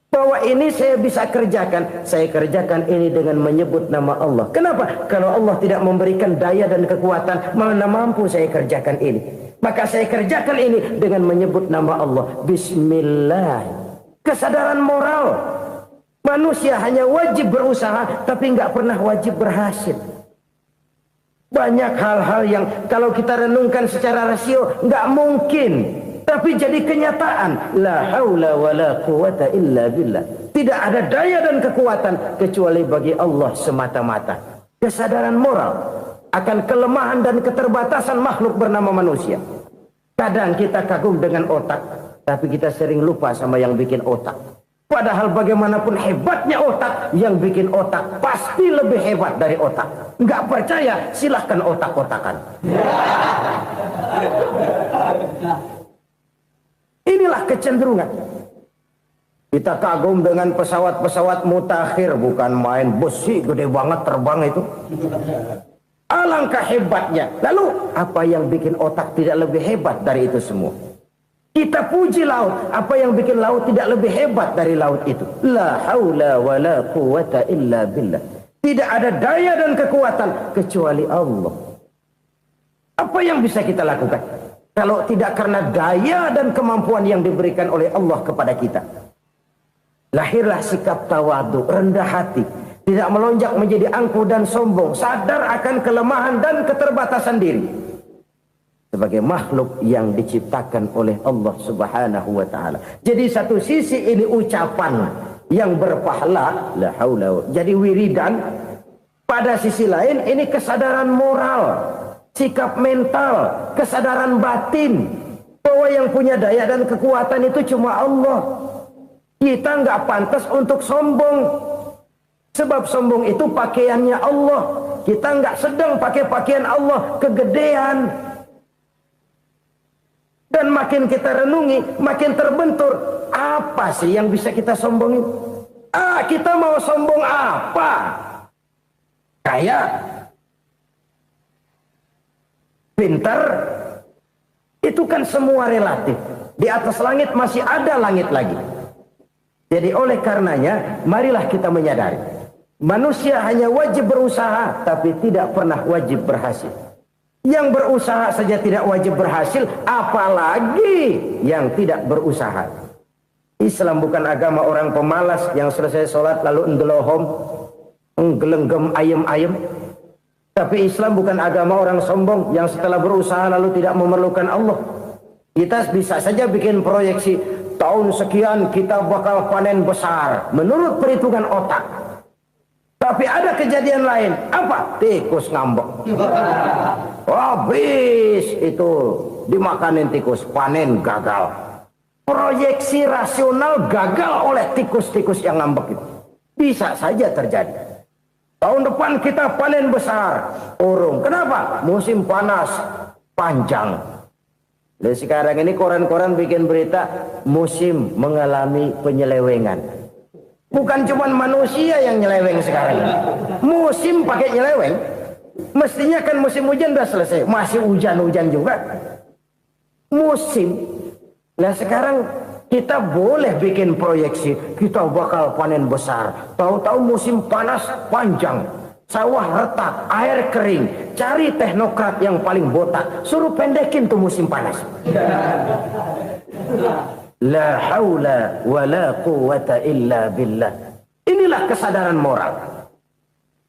Bahwa ini saya bisa kerjakan. Saya kerjakan ini dengan menyebut nama Allah. Kenapa? Kalau Allah tidak memberikan daya dan kekuatan, mana mampu saya kerjakan ini. Maka saya kerjakan ini dengan menyebut nama Allah. Bismillah. Kesadaran moral. Manusia hanya wajib berusaha, tapi nggak pernah wajib berhasil. Banyak hal-hal yang kalau kita renungkan secara rasio nggak mungkin. Tapi jadi kenyataan. La haula wa la quwata illa billah. Tidak ada daya dan kekuatan kecuali bagi Allah semata-mata. Kesadaran moral akan kelemahan dan keterbatasan makhluk bernama manusia. Kadang kita kagum dengan otak, tapi kita sering lupa sama yang bikin otak. Padahal bagaimanapun hebatnya otak, yang bikin otak pasti lebih hebat dari otak. Nggak percaya, silahkan otak-otakan. Inilah kecenderungan. Kita kagum dengan pesawat-pesawat mutakhir, bukan main besi gede banget terbang itu. Alangkah hebatnya. Lalu apa yang bikin otak tidak lebih hebat dari itu semua? Kita puji laut. Apa yang bikin laut tidak lebih hebat dari laut itu? La haula wa la quwata illa billah. Tidak ada daya dan kekuatan kecuali Allah. Apa yang bisa kita lakukan kalau tidak karena daya dan kemampuan yang diberikan oleh Allah kepada kita? Lahirlah sikap tawadu, rendah hati, tidak melonjak menjadi angkuh dan sombong, sadar akan kelemahan dan keterbatasan diri sebagai makhluk yang diciptakan oleh Allah Subhanahu wa taala. Jadi satu sisi ini ucapan yang berpahala, la haula, jadi wiridan. Pada sisi lain ini kesadaran moral, sikap mental, kesadaran batin bahwa yang punya daya dan kekuatan itu cuma Allah. Kita nggak pantas untuk sombong, sebab sombong itu pakaiannya Allah. Kita nggak sedang pakai pakaian Allah, kegedean. Dan makin kita renungi, makin terbentur. Apa sih yang bisa kita sombongin? Kita mau sombong apa? Kaya, pintar, itu kan semua relatif. Di atas langit masih ada langit lagi. Jadi oleh karenanya, marilah kita menyadari. Manusia hanya wajib berusaha, tapi tidak pernah wajib berhasil. Yang berusaha saja tidak wajib berhasil, apalagi yang tidak berusaha. Islam bukan agama orang pemalas yang selesai sholat lalu endelohom, nggelenggem ayem-ayem. Tapi Islam bukan agama orang sombong yang setelah berusaha lalu tidak memerlukan Allah. Kita bisa saja bikin proyeksi, tahun sekian kita bakal panen besar menurut perhitungan otak. Tapi ada kejadian lain. Apa? Tikus ngambek. Habis itu dimakanin tikus, panen gagal. Proyeksi rasional gagal oleh tikus-tikus yang ngambek itu. Bisa saja terjadi. Tahun depan kita panen besar, urung. Kenapa? Musim panas panjang. Dan sekarang ini koran-koran bikin berita musim mengalami penyelewengan. Bukan cuma manusia yang nyeleweng sekarang. Musim pakai nyeleweng. Mestinya kan musim hujan udah selesai, masih hujan-hujan juga. Musim. Nah sekarang kita boleh bikin proyeksi, kita bakal panen besar. Tahu-tahu musim panas panjang, sawah retak, air kering. Cari teknokrat yang paling botak, suruh pendekin tuh musim panas. La haula wa la quwata illa billah. Inilah kesadaran moral.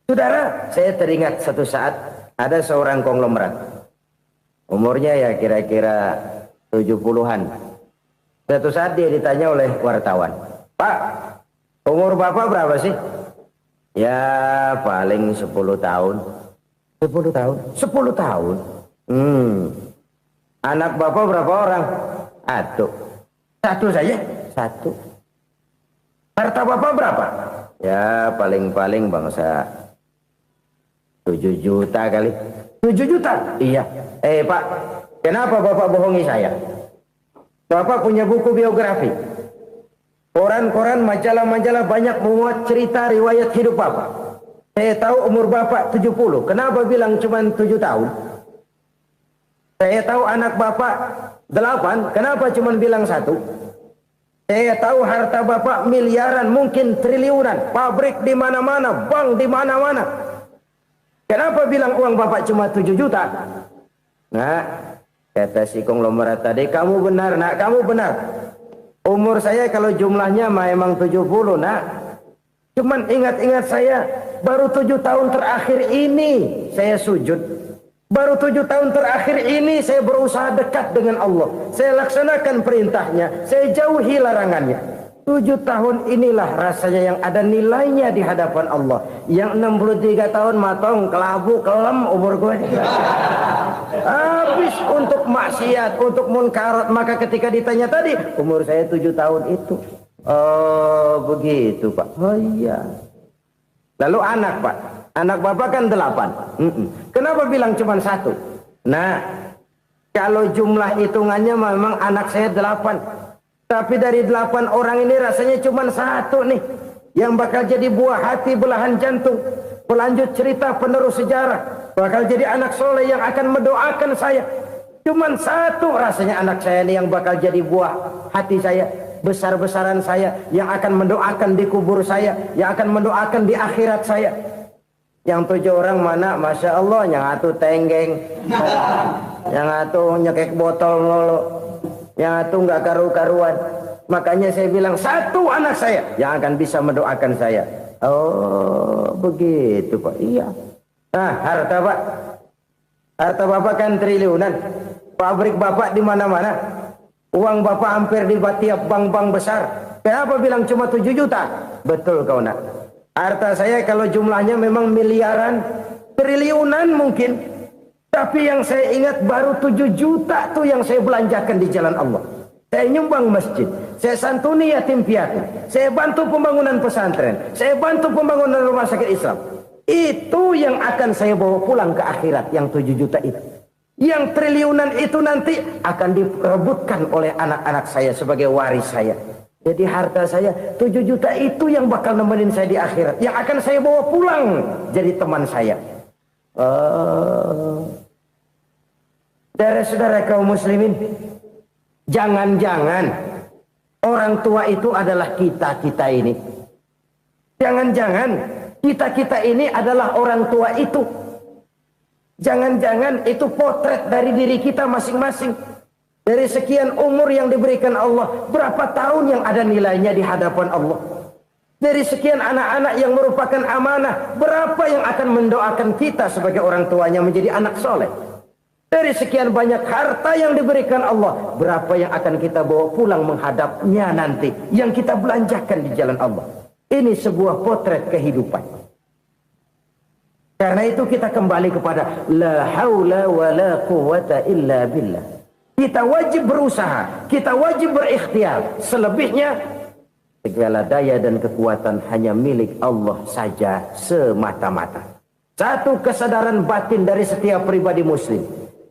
Saudara, saya teringat satu saat ada seorang konglomerat. Umurnya ya kira-kira 70-an. Suatu saat dia ditanya oleh wartawan, "Pak, umur Bapak berapa sih?" "Ya paling 10 tahun." 10 tahun? 10 tahun? Anak Bapak berapa orang? Satu saja? Satu. Harta Bapak berapa? Ya paling-paling bangsa 7 juta kali. 7 juta? Iya. Pak, kenapa Bapak bohongi saya? Bapak punya buku biografi. Koran-koran, majalah-majalah banyak memuat cerita riwayat hidup Bapak. Saya tahu umur Bapak 70. Kenapa bilang cuma 7 tahun? Saya tahu anak Bapak 8. Kenapa cuma bilang 1? Saya tahu harta bapak miliaran, mungkin triliunan, pabrik di mana-mana, bank di mana-mana. Kenapa bilang uang bapak cuma 7 juta? Nah, kata si konglomerat tadi, kamu benar nak, kamu benar. Umur saya kalau jumlahnya memang 70 nak. Cuman ingat-ingat saya, baru 7 tahun terakhir ini saya sujud. Baru 7 tahun terakhir ini saya berusaha dekat dengan Allah. Saya laksanakan perintahnya, saya jauhi larangannya. 7 tahun inilah rasanya yang ada nilainya di hadapan Allah. Yang 63 tahun matong, kelabu, kelem umur gue. Habis untuk maksiat, untuk munkarat. Maka ketika ditanya tadi, umur saya 7 tahun itu. Oh begitu Pak. Oh iya. Lalu anak Pak. Anak bapak kan 8. Kenapa bilang cuma 1? Nah, kalau jumlah hitungannya memang anak saya 8. Tapi dari 8 orang ini rasanya cuma 1 nih. Yang bakal jadi buah hati, belahan jantung. Pelanjut cerita, penerus sejarah. Bakal jadi anak soleh yang akan mendoakan saya. Cuma 1 rasanya anak saya ini yang bakal jadi buah hati saya. Besar-besaran saya. Yang akan mendoakan di kubur saya. Yang akan mendoakan di akhirat saya. Yang 7 orang mana? Masya Allah, yang satu tenggeng, yang satu nyekek botol mulu, yang satu nggak karu-karuan. Makanya saya bilang 1 anak saya yang akan bisa mendoakan saya. Oh begitu Pak. Iya. Nah harta Pak, harta bapak kan triliunan. Pabrik bapak di mana-mana. Uang bapak hampir di tiap bank-bank besar. Kenapa bilang cuma 7 juta? Betul kau nak. Harta saya kalau jumlahnya memang miliaran, triliunan mungkin. Tapi yang saya ingat baru 7 juta tuh yang saya belanjakan di jalan Allah. Saya nyumbang masjid, saya santuni yatim piatu, saya bantu pembangunan pesantren, saya bantu pembangunan rumah sakit Islam. Itu yang akan saya bawa pulang ke akhirat, yang 7 juta itu. Yang triliunan itu nanti akan diperebutkan oleh anak-anak saya sebagai waris saya. Jadi harta saya 7 juta itu yang bakal nemenin saya di akhirat. Yang akan saya bawa pulang jadi teman saya. Saudara-saudara kaum muslimin, jangan-jangan orang tua itu adalah kita-kita ini. Jangan-jangan kita-kita ini adalah orang tua itu. Jangan-jangan itu potret dari diri kita masing-masing. Dari sekian umur yang diberikan Allah, berapa tahun yang ada nilainya di hadapan Allah? Dari sekian anak-anak yang merupakan amanah, berapa yang akan mendoakan kita sebagai orang tuanya menjadi anak soleh? Dari sekian banyak harta yang diberikan Allah, berapa yang akan kita bawa pulang menghadapnya nanti, yang kita belanjakan di jalan Allah? Ini sebuah potret kehidupan. Karena itu kita kembali kepada la haula wa la quwwata illa billah. Kita wajib berusaha, kita wajib berikhtiar. Selebihnya, segala daya dan kekuatan hanya milik Allah saja semata-mata. Satu kesadaran batin dari setiap pribadi muslim.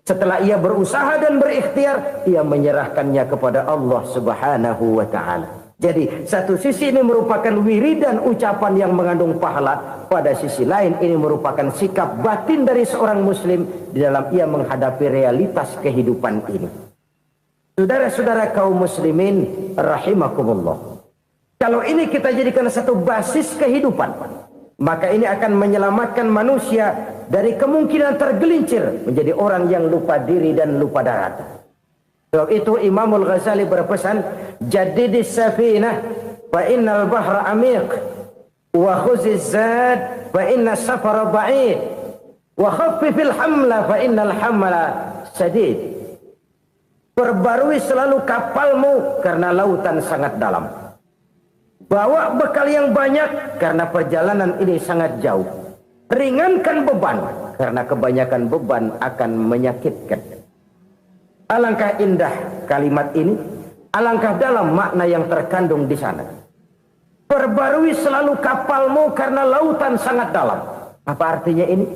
Setelah ia berusaha dan berikhtiar, ia menyerahkannya kepada Allah Subhanahu wa ta'ala. Jadi, satu sisi ini merupakan wiridan ucapan yang mengandung pahala. Pada sisi lain, ini merupakan sikap batin dari seorang muslim di dalam ia menghadapi realitas kehidupan ini. Saudara-saudara kaum muslimin, rahimakumullah. Kalau ini kita jadikan satu basis kehidupan, maka ini akan menyelamatkan manusia dari kemungkinan tergelincir menjadi orang yang lupa diri dan lupa darat. Sebab itu Imamul Ghazali berpesan, jadidis safinah fa innal bahra amiq wa khuziz zad fa inna safara ba'id wa khaffifil hamla fa innal hamla sadid. Perbarui selalu kapalmu karena lautan sangat dalam. Bawa bekal yang banyak karena perjalanan ini sangat jauh. Ringankan beban karena kebanyakan beban akan menyakitkan. Alangkah indah kalimat ini, alangkah dalam makna yang terkandung di sana. Perbarui selalu kapalmu karena lautan sangat dalam. Apa artinya ini?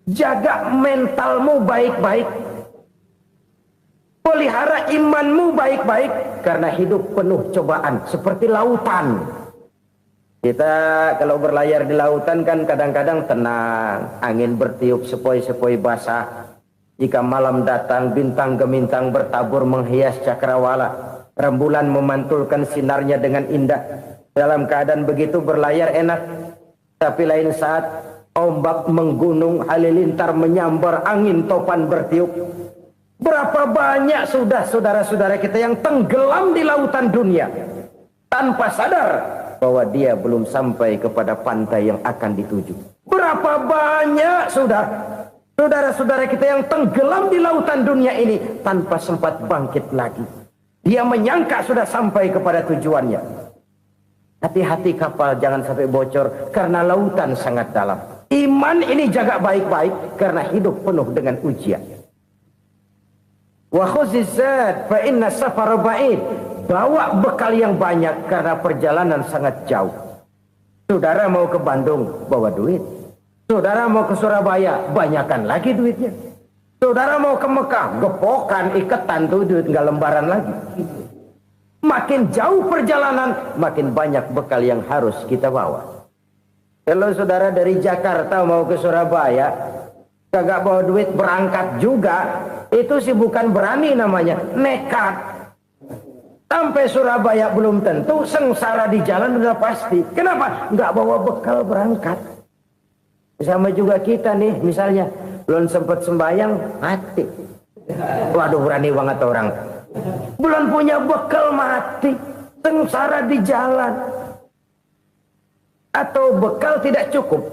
Jaga mentalmu baik-baik. Pelihara imanmu baik-baik karena hidup penuh cobaan seperti lautan. Kita kalau berlayar di lautan kan kadang-kadang tenang, angin bertiup sepoi-sepoi basah. Jika malam datang bintang gemintang bertabur menghias cakrawala. rembulan memantulkan sinarnya dengan indah. Dalam keadaan begitu berlayar enak. Tapi lain saat ombak menggunung, halilintar menyambar, angin topan bertiup. Berapa banyak sudah saudara-saudara kita yang tenggelam di lautan dunia tanpa sadar bahwa dia belum sampai kepada pantai yang akan dituju. Berapa banyak sudah saudara-saudara kita yang tenggelam di lautan dunia ini tanpa sempat bangkit lagi. Dia menyangka sudah sampai kepada tujuannya. Hati-hati kapal jangan sampai bocor karena lautan sangat dalam. Iman ini jaga baik-baik karena hidup penuh dengan ujian. Wa khuzizat fa inna safara ba'id. Bawa bekal yang banyak karena perjalanan sangat jauh. Saudara mau ke Bandung, bawa duit. Saudara mau ke Surabaya, banyakan lagi duitnya. Saudara mau ke Mekah, gepokan, iketan tuh duit nggak lembaran lagi. Makin jauh perjalanan, makin banyak bekal yang harus kita bawa. Kalau saudara dari Jakarta mau ke Surabaya, kagak bawa duit berangkat juga, itu sih bukan berani namanya, nekat. Sampai Surabaya belum tentu, sengsara di jalan udah pasti. Kenapa? Nggak bawa bekal berangkat. Sama juga kita nih, misalnya belum sempat sembahyang, mati. Waduh, berani banget orang. Belum punya bekal, mati. Sengsara di jalan. Atau bekal tidak cukup.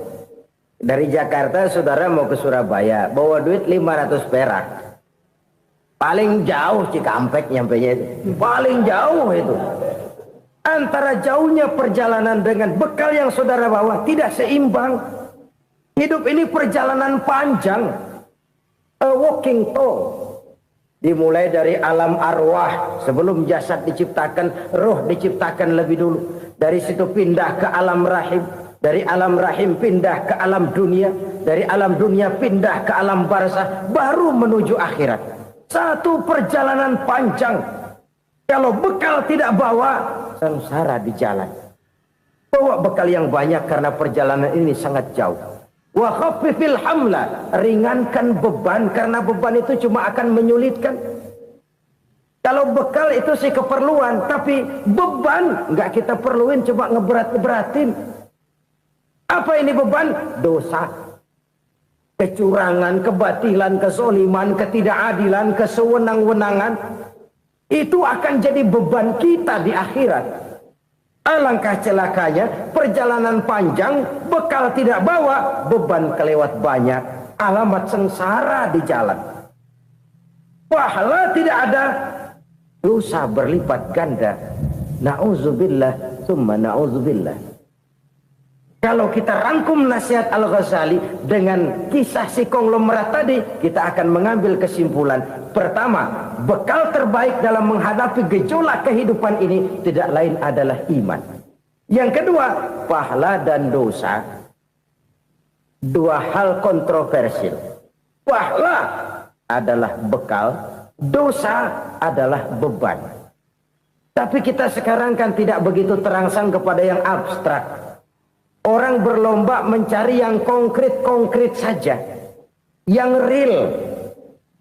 Dari Jakarta saudara mau ke Surabaya, bawa duit 500 perak. Paling jauh Cikampek nyampenya itu. Paling jauh itu. Antara jauhnya perjalanan dengan bekal yang saudara bawa tidak seimbang. Hidup ini perjalanan panjang. A walking tour. Dimulai dari alam arwah. Sebelum jasad diciptakan, roh diciptakan lebih dulu. Dari situ pindah ke alam rahim. Dari alam rahim pindah ke alam dunia. Dari alam dunia pindah ke alam barzah. Baru menuju akhirat. Satu perjalanan panjang. Kalau bekal tidak bawa, sengsara di jalan. Bawa bekal yang banyak karena perjalanan ini sangat jauh. Wa khaffifil hamla, ringankan beban karena beban itu cuma akan menyulitkan. Kalau bekal itu sih keperluan, tapi beban nggak kita perluin, cuma ngeberat-beratin. Apa ini beban? Dosa. Kecurangan, kebatilan, kesoliman, ketidakadilan, kesewenang-wenangan. Itu akan jadi beban kita di akhirat. Alangkah celakanya, perjalanan panjang, bekal tidak bawa, beban kelewat banyak. Alamat sengsara di jalan. Pahala tidak ada, dosa berlipat ganda. Na'udzubillah, summa na'udzubillah. Kalau kita rangkum nasihat Al-Ghazali dengan kisah si konglomerat tadi, kita akan mengambil kesimpulan. Pertama, bekal terbaik dalam menghadapi gejolak kehidupan ini tidak lain adalah iman. Yang kedua, pahala dan dosa. Dua hal kontroversial. Pahala adalah bekal, dosa adalah beban. Tapi kita sekarang kan tidak begitu terangsang kepada yang abstrak. Orang berlomba mencari yang konkret-konkret saja. Yang real.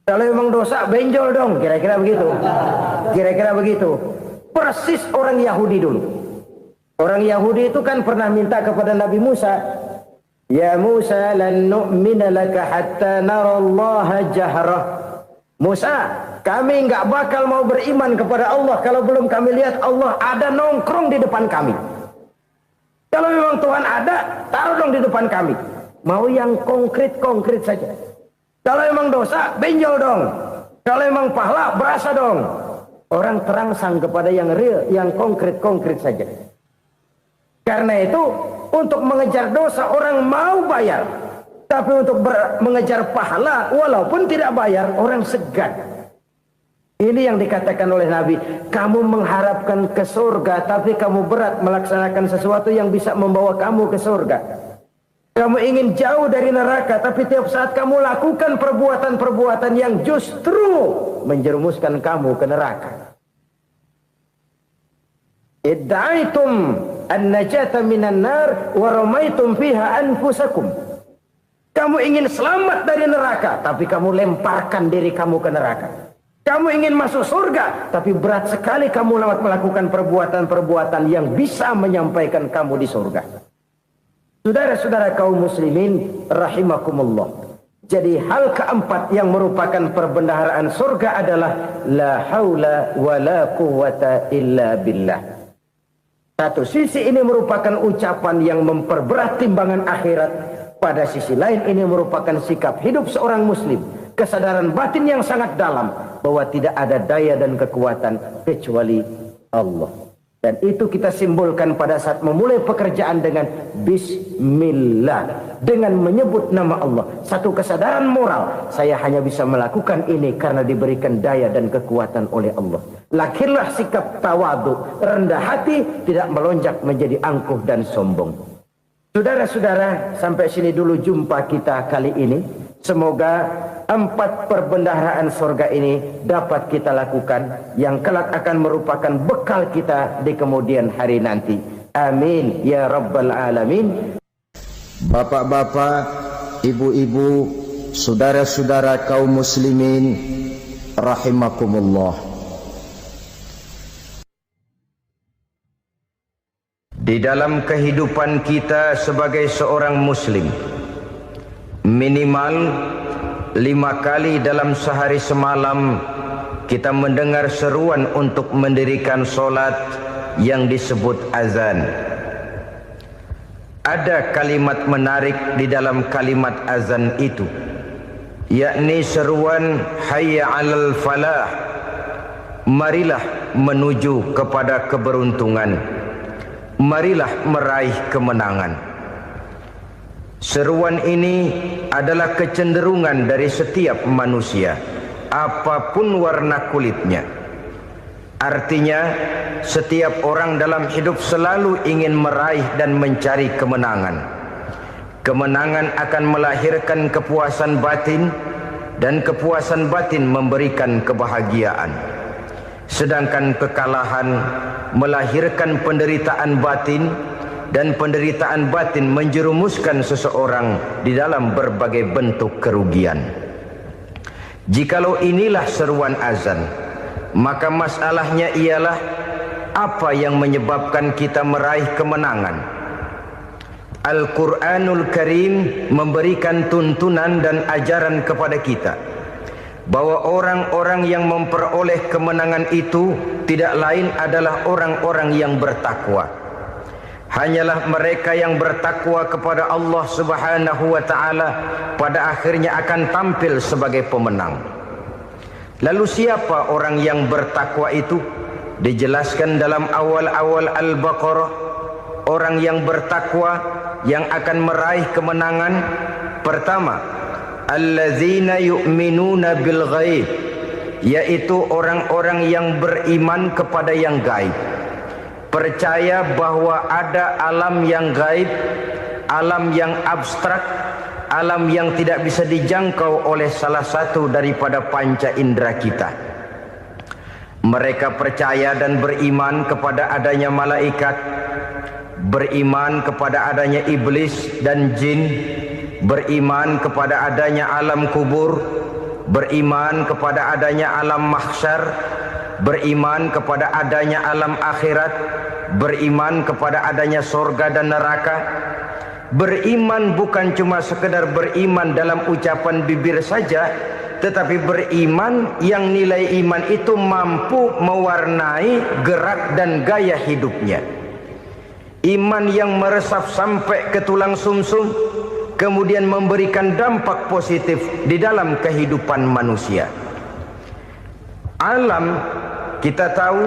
Kalau memang dosa, benjol dong. Kira-kira begitu. Kira-kira begitu. Persis orang Yahudi dulu. Orang Yahudi itu kan pernah minta kepada Nabi Musa. Ya Musa, lan nu'mina laka hatta narallaha jahrah. Musa, kami nggak bakal mau beriman kepada Allah kalau belum kami lihat Allah ada nongkrong di depan kami. Kalau memang Tuhan ada, taruh dong di depan kami. Mau yang konkret-konkret saja. Kalau memang dosa, benjol dong. Kalau memang pahala, berasa dong. Orang terangsang kepada yang real, yang konkret-konkret saja. Karena itu, untuk mengejar dosa, orang mau bayar. Tapi untuk mengejar pahala, walaupun tidak bayar, orang segan. Ini yang dikatakan oleh Nabi, kamu mengharapkan ke surga, tapi kamu berat melaksanakan sesuatu yang bisa membawa kamu ke surga. Kamu ingin jauh dari neraka, tapi tiap saat kamu lakukan perbuatan-perbuatan yang justru menjerumuskan kamu ke neraka. Idda'aitum an-najata minan nar wa ramaitum fiha anfusakum. Kamu ingin selamat dari neraka, tapi kamu lemparkan diri kamu ke neraka. Kamu ingin masuk surga, tapi berat sekali kamu melakukan perbuatan-perbuatan yang bisa menyampaikan kamu di surga. Saudara-saudara kaum muslimin rahimakumullah. Jadi hal keempat yang merupakan perbendaharaan surga adalah la haula wa la quwwata illa billah. Satu sisi ini merupakan ucapan yang memperberat timbangan akhirat. Pada sisi lain ini merupakan sikap hidup seorang muslim. Kesadaran batin yang sangat dalam bahwa tidak ada daya dan kekuatan kecuali Allah. Dan itu kita simbolkan pada saat memulai pekerjaan dengan bismillah, dengan menyebut nama Allah. Satu kesadaran moral, saya hanya bisa melakukan ini karena diberikan daya dan kekuatan oleh Allah. Lahirlah sikap tawadu, rendah hati, tidak melonjak menjadi angkuh dan sombong. Saudara-saudara, sampai sini dulu jumpa kita kali ini. Semoga 4 perbendaharaan surga ini dapat kita lakukan, yang kelak akan merupakan bekal kita di kemudian hari nanti. Amin ya rabbal alamin. Bapak-bapak, ibu-ibu, saudara-saudara kaum muslimin rahimakumullah. Di dalam kehidupan kita sebagai seorang muslim, minimal 5 kali dalam sehari semalam kita mendengar seruan untuk mendirikan solat yang disebut azan. Ada kalimat menarik di dalam kalimat azan itu, yakni seruan hayya 'alal falah, marilah menuju kepada keberuntungan, marilah meraih kemenangan. Seruan ini adalah kecenderungan dari setiap manusia, apapun warna kulitnya. Artinya, setiap orang dalam hidup selalu ingin meraih dan mencari kemenangan. Kemenangan akan melahirkan kepuasan batin, dan kepuasan batin memberikan kebahagiaan. Sedangkan kekalahan melahirkan penderitaan batin, dan penderitaan batin menjerumuskan seseorang di dalam berbagai bentuk kerugian. Jikalau inilah seruan azan, maka masalahnya ialah apa yang menyebabkan kita meraih kemenangan. Al-Quranul Karim memberikan tuntunan dan ajaran kepada kita bahwa orang-orang yang memperoleh kemenangan itu tidak lain adalah orang-orang yang bertakwa. Hanyalah mereka yang bertakwa kepada Allah Subhanahu wa ta'ala pada akhirnya akan tampil sebagai pemenang. Lalu siapa orang yang bertakwa itu? Dijelaskan dalam awal-awal Al-Baqarah, orang yang bertakwa yang akan meraih kemenangan. Pertama, allazina yu'minuna bil ghaib, yaitu orang-orang yang beriman kepada yang gaib. Percaya bahwa ada alam yang gaib, alam yang abstrak, alam yang tidak bisa dijangkau oleh salah satu daripada panca indera kita. Mereka percaya dan beriman kepada adanya malaikat, beriman kepada adanya iblis dan jin, beriman kepada adanya alam kubur, beriman kepada adanya alam mahsyar, beriman kepada adanya alam akhirat, beriman kepada adanya surga dan neraka. Beriman bukan cuma sekedar beriman dalam ucapan bibir saja, tetapi beriman yang nilai iman itu mampu mewarnai gerak dan gaya hidupnya. Iman yang meresap sampai ke tulang sumsum, kemudian memberikan dampak positif di dalam kehidupan manusia. Alam, kita tahu,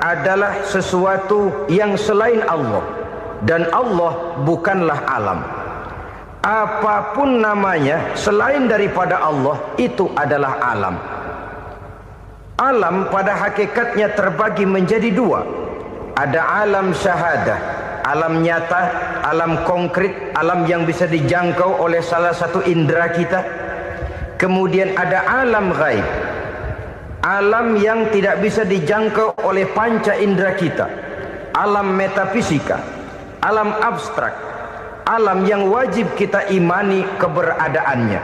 adalah sesuatu yang selain Allah, dan Allah bukanlah alam. Apapun namanya selain daripada Allah, itu adalah alam. Alam pada hakikatnya terbagi menjadi 2. Ada alam syahadah, alam nyata, alam konkret, alam yang bisa dijangkau oleh salah satu indera kita. Kemudian ada alam ghaib, alam yang tidak bisa dijangkau oleh panca indera kita, alam metafisika, alam abstrak, alam yang wajib kita imani keberadaannya.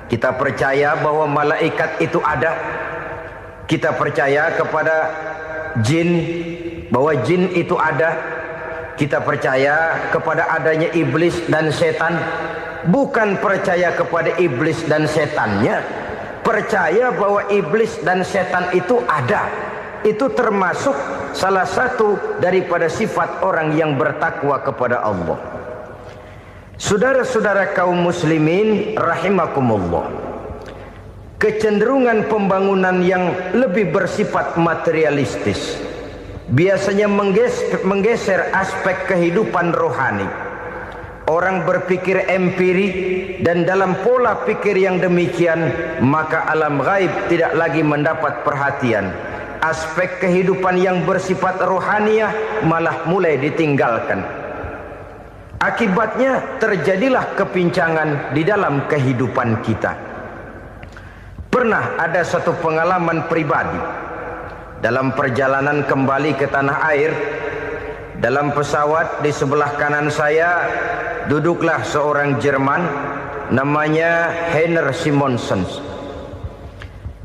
Kita percaya bahwa malaikat itu ada, Kita percaya kepada jin, bahwa jin itu ada. Kita percaya kepada adanya iblis dan setan. Bukan percaya kepada iblis dan setannya, percaya bahwa iblis dan setan itu ada. Itu termasuk salah satu daripada sifat orang yang bertakwa kepada Allah. Saudara-saudara kaum muslimin rahimakumullah, kecenderungan pembangunan yang lebih bersifat materialistis biasanya menggeser aspek kehidupan rohani. Orang berpikir empiri, dan dalam pola pikir yang demikian maka alam gaib tidak lagi mendapat perhatian. Aspek kehidupan yang bersifat rohaniah malah mulai ditinggalkan. Akibatnya terjadilah kepincangan di dalam kehidupan kita. Pernah ada satu pengalaman pribadi dalam perjalanan kembali ke tanah air. Dalam pesawat di sebelah kanan saya duduklah seorang Jerman namanya Heiner Simonsen.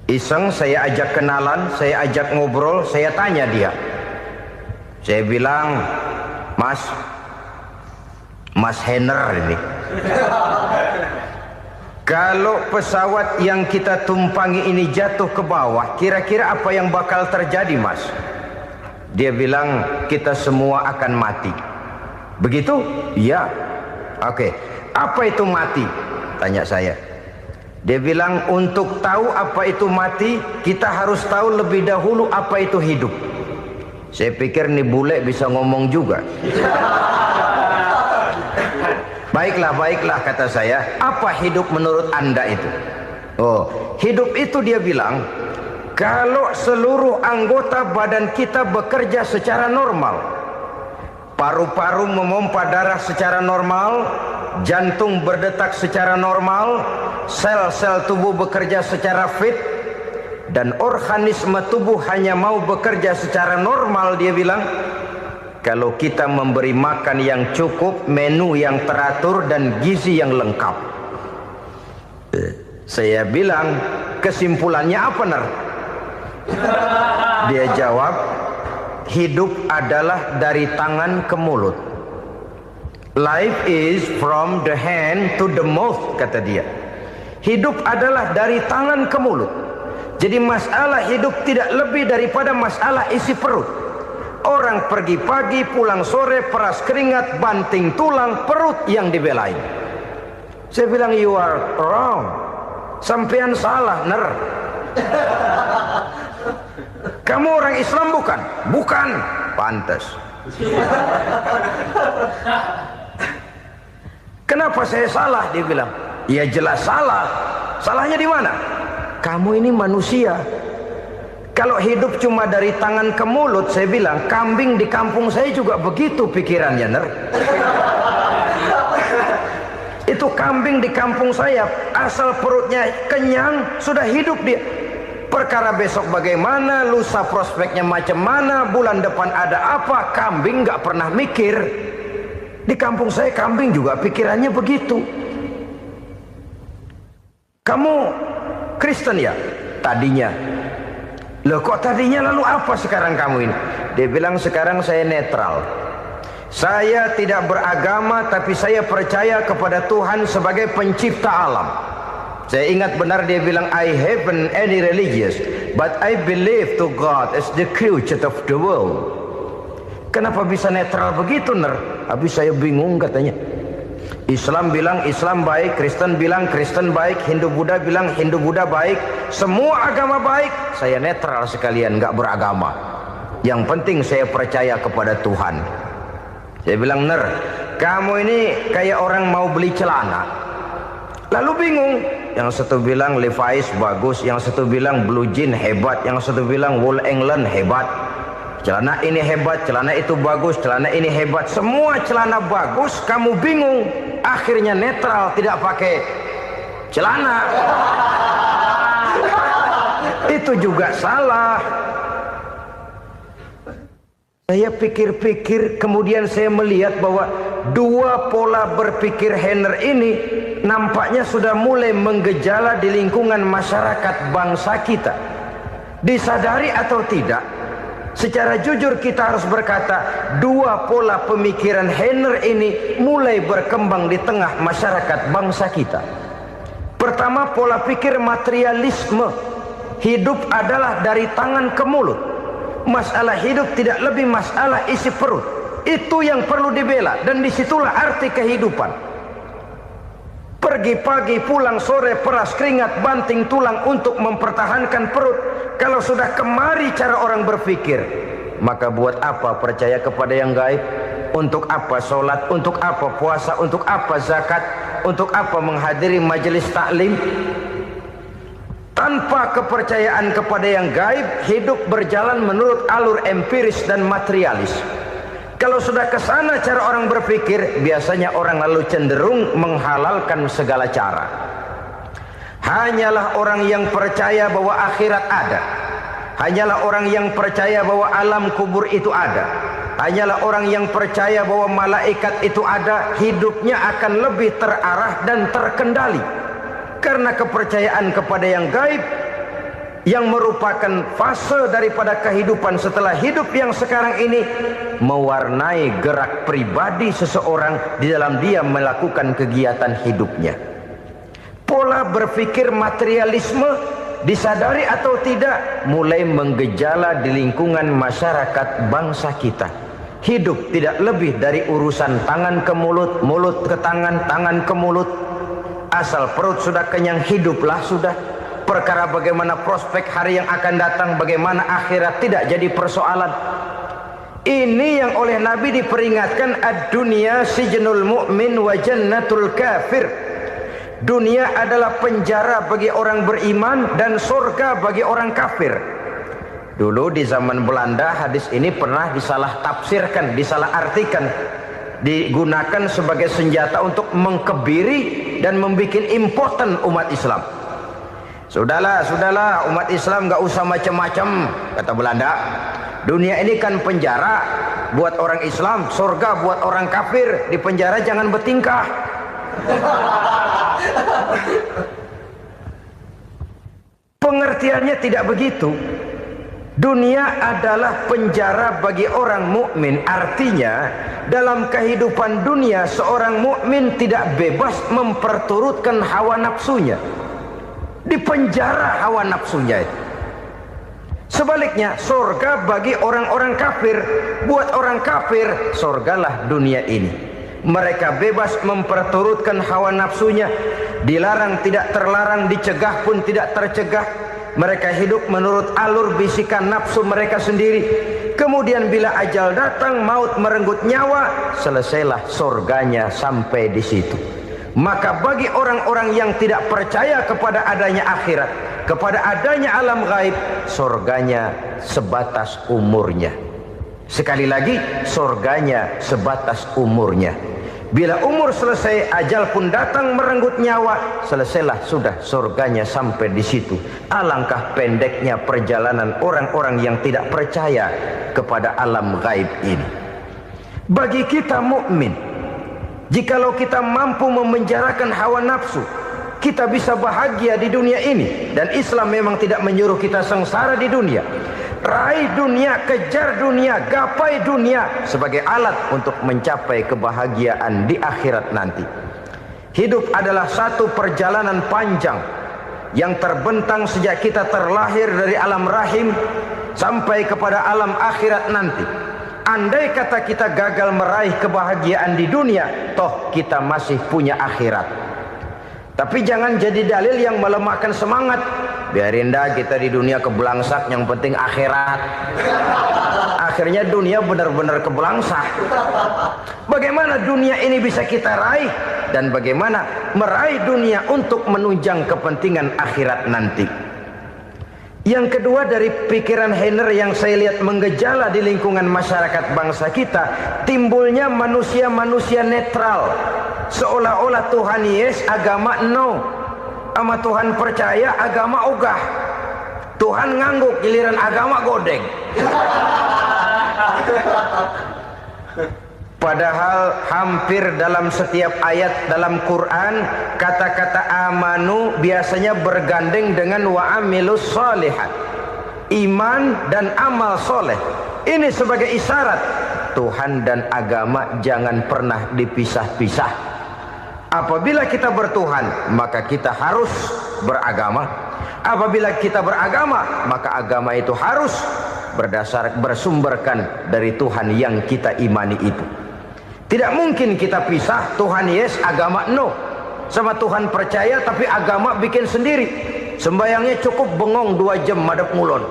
Iseng saya ajak kenalan, saya ajak ngobrol, saya tanya dia. Saya bilang, Mas Heiner ini, kalau pesawat yang kita tumpangi ini jatuh ke bawah, kira-kira apa yang bakal terjadi, Mas? Dia bilang, kita semua akan mati. Begitu? Iya. Oke. Apa itu mati? Tanya saya. Dia bilang, untuk tahu apa itu mati, kita harus tahu lebih dahulu apa itu hidup. Saya pikir nih bule bisa ngomong juga. Baiklah kata saya. Apa hidup menurut Anda itu? Oh, hidup itu dia bilang, kalau seluruh anggota badan kita bekerja secara normal, paru-paru memompa darah secara normal, jantung berdetak secara normal, sel-sel tubuh bekerja secara fit, dan organisme tubuh hanya mau bekerja secara normal, dia bilang, kalau kita memberi makan yang cukup, menu yang teratur, dan gizi yang lengkap. Saya bilang, kesimpulannya apa, Ner? Dia jawab, hidup adalah dari tangan ke mulut. Life is from the hand to the mouth, kata dia. Hidup adalah dari tangan ke mulut. Jadi masalah hidup tidak lebih daripada masalah isi perut. Orang pergi pagi, pulang sore, peras keringat, banting tulang, perut yang dibelain. Saya bilang, you are wrong. Sampean salah, Ner. Kamu orang Islam bukan? Bukan. Pantas. Kenapa saya salah? Dia bilang, ya jelas salah. Salahnya di mana? Kamu ini manusia. Kalau hidup cuma dari tangan ke mulut, saya bilang, kambing di kampung saya juga begitu pikirannya, Ner. Itu kambing di kampung saya, asal perutnya kenyang, sudah hidup dia. Perkara besok bagaimana, lusa prospeknya macam mana, bulan depan ada apa, kambing nggak pernah mikir. Di kampung saya kambing juga pikirannya begitu. Kamu Kristen ya? Tadinya. Loh kok tadinya, lalu apa sekarang kamu ini? Dia bilang, sekarang saya netral. Saya tidak beragama, tapi saya percaya kepada Tuhan sebagai pencipta alam. Saya ingat benar dia bilang, I haven't any religious, but I believe to God as the creator of the world. Kenapa bisa netral begitu, Ner? Habis saya bingung katanya. Islam bilang Islam baik, Kristen bilang Kristen baik, Hindu Buddha bilang Hindu Buddha baik, semua agama baik. Saya netral sekalian, nggak beragama. Yang penting saya percaya kepada Tuhan. Saya bilang, Ner, kamu ini kayak orang mau beli celana, lalu bingung. Yang satu bilang Levi's bagus, yang satu bilang Blue Jean hebat, yang satu bilang Wool England hebat. Celana ini hebat, celana itu bagus, celana ini hebat. Semua celana bagus, kamu bingung. Akhirnya netral, tidak pakai celana. Itu juga salah. Saya pikir-pikir, kemudian saya melihat bahwa dua pola berpikir Heiner ini nampaknya sudah mulai menggejala di lingkungan masyarakat bangsa kita. Disadari atau tidak, secara jujur kita harus berkata, dua pola pemikiran Heiner ini mulai berkembang di tengah masyarakat bangsa kita. Pertama, pola pikir materialisme. Hidup adalah dari tangan ke mulut. Masalah hidup tidak lebih masalah isi perut. Itu yang perlu dibela, dan disitulah arti kehidupan. Pergi pagi, pulang sore, peras keringat, banting tulang untuk mempertahankan perut. Kalau sudah kemari cara orang berpikir, maka buat apa percaya kepada yang gaib? Untuk apa sholat? Untuk apa puasa? Untuk apa zakat? Untuk apa menghadiri majelis taklim? Tanpa kepercayaan kepada yang gaib, hidup berjalan menurut alur empiris dan materialis. Kalau sudah ke sana cara orang berpikir, biasanya orang lalu cenderung menghalalkan segala cara. Hanyalah orang yang percaya bahwa akhirat ada. Hanyalah orang yang percaya bahwa alam kubur itu ada. Hanyalah orang yang percaya bahwa malaikat itu ada, hidupnya akan lebih terarah dan terkendali. Karena kepercayaan kepada yang gaib, yang merupakan fase daripada kehidupan setelah hidup yang sekarang ini, mewarnai gerak pribadi seseorang di dalam dia melakukan kegiatan hidupnya. Pola berpikir materialisme, disadari atau tidak, mulai menggejala di lingkungan masyarakat bangsa kita. Hidup tidak lebih dari urusan tangan ke mulut, mulut ke tangan, tangan ke mulut. Asal perut sudah kenyang, hiduplah sudah. Perkara bagaimana prospek hari yang akan datang, bagaimana akhirat, tidak jadi persoalan. Ini yang oleh Nabi diperingatkan, ad-dunya sijnul mu'min wa jannatul kafir. Dunia adalah penjara bagi orang beriman dan surga bagi orang kafir. Dulu di zaman Belanda hadis ini pernah disalah tafsirkan, disalah artikan, digunakan sebagai senjata untuk mengkebiri dan membuat impoten umat Islam. Sudahlah umat Islam gak usah macam-macam, kata Belanda. Dunia ini kan penjara buat orang Islam, surga buat orang kafir. Di penjara jangan bertingkah. Pengertiannya tidak begitu. Dunia adalah penjara bagi orang mukmin. Artinya dalam kehidupan dunia seorang mukmin tidak bebas memperturutkan hawa nafsunya. Di penjara hawa nafsunya itu. Sebaliknya, surga bagi orang-orang kafir. Buat orang kafir, surgalah dunia ini. Mereka bebas memperturutkan hawa nafsunya. Dilarang tidak terlarang, dicegah pun tidak tercegah. Mereka hidup menurut alur bisikan nafsu mereka sendiri. Kemudian bila ajal datang, maut merenggut nyawa, selesailah surganya sampai di situ. Maka bagi orang-orang yang tidak percaya kepada adanya akhirat, kepada adanya alam gaib, surganya sebatas umurnya. Sekali lagi, surganya sebatas umurnya. Bila umur selesai, ajal pun datang merenggut nyawa, selesailah sudah surganya sampai di situ. Alangkah pendeknya perjalanan orang-orang yang tidak percaya kepada alam gaib ini. Bagi kita mukmin, jikalau kita mampu memenjarakan hawa nafsu, kita bisa bahagia di dunia ini. Dan Islam memang tidak menyuruh kita sengsara di dunia. Raih dunia, kejar dunia, gapai dunia sebagai alat untuk mencapai kebahagiaan di akhirat nanti. Hidup adalah satu perjalanan panjang yang terbentang sejak kita terlahir dari alam rahim sampai kepada alam akhirat nanti. Andai kata kita gagal meraih kebahagiaan di dunia, toh kita masih punya akhirat. Tapi jangan jadi dalil yang melemahkan semangat. Biarin dah kita di dunia kebelangsak, yang penting akhirat. Akhirnya dunia benar-benar kebelangsak. Bagaimana dunia ini bisa kita raih, dan bagaimana meraih dunia untuk menunjang kepentingan akhirat nanti. Yang kedua, dari pikiran Heiner yang saya lihat menggejala di lingkungan masyarakat bangsa kita, timbulnya manusia-manusia netral. Seolah-olah Tuhan yes, agama no. Sama Tuhan percaya, agama ogah. Tuhan ngangguk, giliran agama godeng. Padahal hampir dalam setiap ayat dalam Quran, kata-kata amanu biasanya bergandeng dengan wa amilus shalihat. iman dan amal soleh. Ini sebagai isyarat Tuhan dan agama jangan pernah dipisah-pisah. Apabila kita bertuhan, maka kita harus beragama. Apabila kita beragama, maka agama itu harus bersumberkan dari Tuhan yang kita imani itu. Tidak mungkin kita pisah, Tuhan yes, agama no. Sama Tuhan percaya tapi agama bikin sendiri. Sembayangnya cukup bengong 2 jam madep ngulon.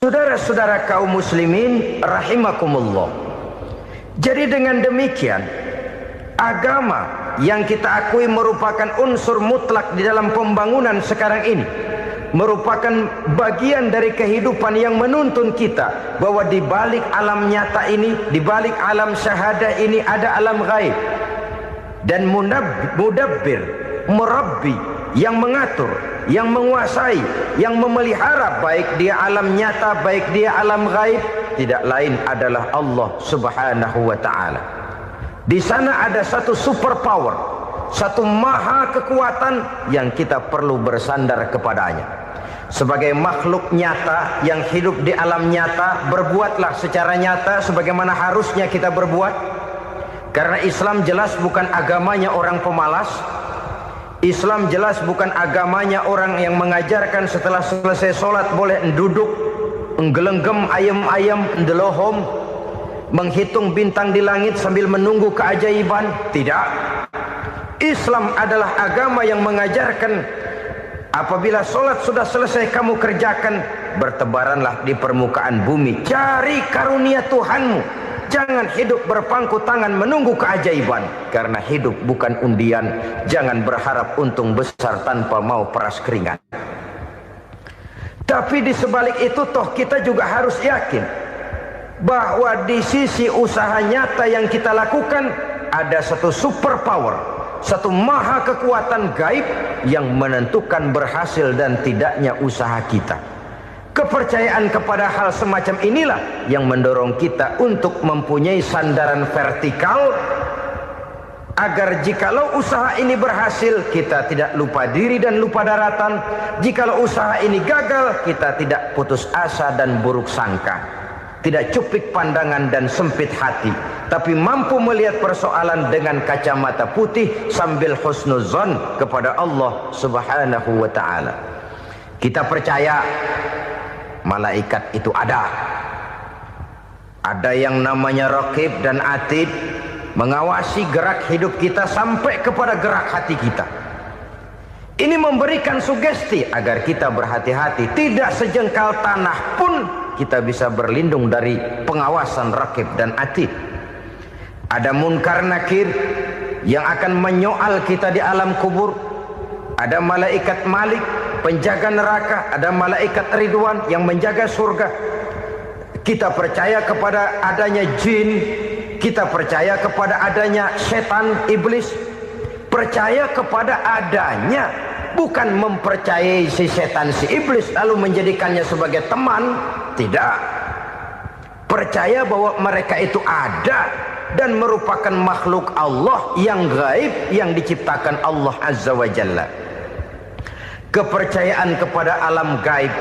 Saudara-saudara kaum muslimin rahimakumullah. Jadi dengan demikian, agama yang kita akui merupakan unsur mutlak di dalam pembangunan sekarang ini, merupakan bagian dari kehidupan yang menuntun kita bahwa di balik alam nyata ini, di balik alam syahadah ini ada alam gaib. Dan mudabbir, murabbi, yang mengatur, yang menguasai, yang memelihara baik dia alam nyata, baik dia alam gaib, tidak lain adalah Allah Subhanahu wa ta'ala. Di sana ada satu super power, satu maha kekuatan yang kita perlu bersandar kepadanya. Sebagai makhluk nyata yang hidup di alam nyata, berbuatlah secara nyata sebagaimana harusnya kita berbuat. Karena Islam jelas bukan agamanya orang pemalas. Islam jelas bukan agamanya orang yang mengajarkan setelah selesai sholat boleh duduk, nggelenggem ayam-ayam, ndelohom, menghitung bintang di langit sambil menunggu keajaiban. Tidak. Islam adalah agama yang mengajarkan apabila sholat sudah selesai kamu kerjakan, bertebaranlah di permukaan bumi, cari karunia Tuhanmu. Jangan hidup berpangku tangan menunggu keajaiban. Karena hidup bukan undian. Jangan berharap untung besar tanpa mau peras keringat. Tapi di sebalik itu toh kita juga harus yakin bahwa di sisi usaha nyata yang kita lakukan ada satu super power, satu maha kekuatan gaib yang menentukan berhasil dan tidaknya usaha kita. Kepercayaan kepada hal semacam inilah yang mendorong kita untuk mempunyai sandaran vertikal, agar jikalau usaha ini berhasil kita tidak lupa diri dan lupa daratan. Jikalau usaha ini gagal kita tidak putus asa dan buruk sangka, tidak cuplik pandangan dan sempit hati, tapi mampu melihat persoalan dengan kacamata putih sambil husnuzon kepada Allah Subhanahu wa ta'ala. Kita percaya malaikat itu ada. Ada yang namanya raqib dan atid, mengawasi gerak hidup kita sampai kepada gerak hati kita. Ini memberikan sugesti agar kita berhati-hati. Tidak sejengkal tanah pun kita bisa berlindung dari pengawasan raqib dan atid. Ada munkar nakir yang akan menyoal kita di alam kubur. Ada malaikat Malik, penjaga neraka. Ada malaikat Ridwan yang menjaga surga. Kita percaya kepada adanya jin, kita percaya kepada adanya setan, iblis. Percaya kepada adanya, bukan mempercayai si setan, si iblis lalu menjadikannya sebagai teman. Tidak. Percaya bahwa mereka itu ada dan merupakan makhluk Allah yang gaib, yang diciptakan Allah Azza wa Jalla. Kepercayaan kepada alam gaib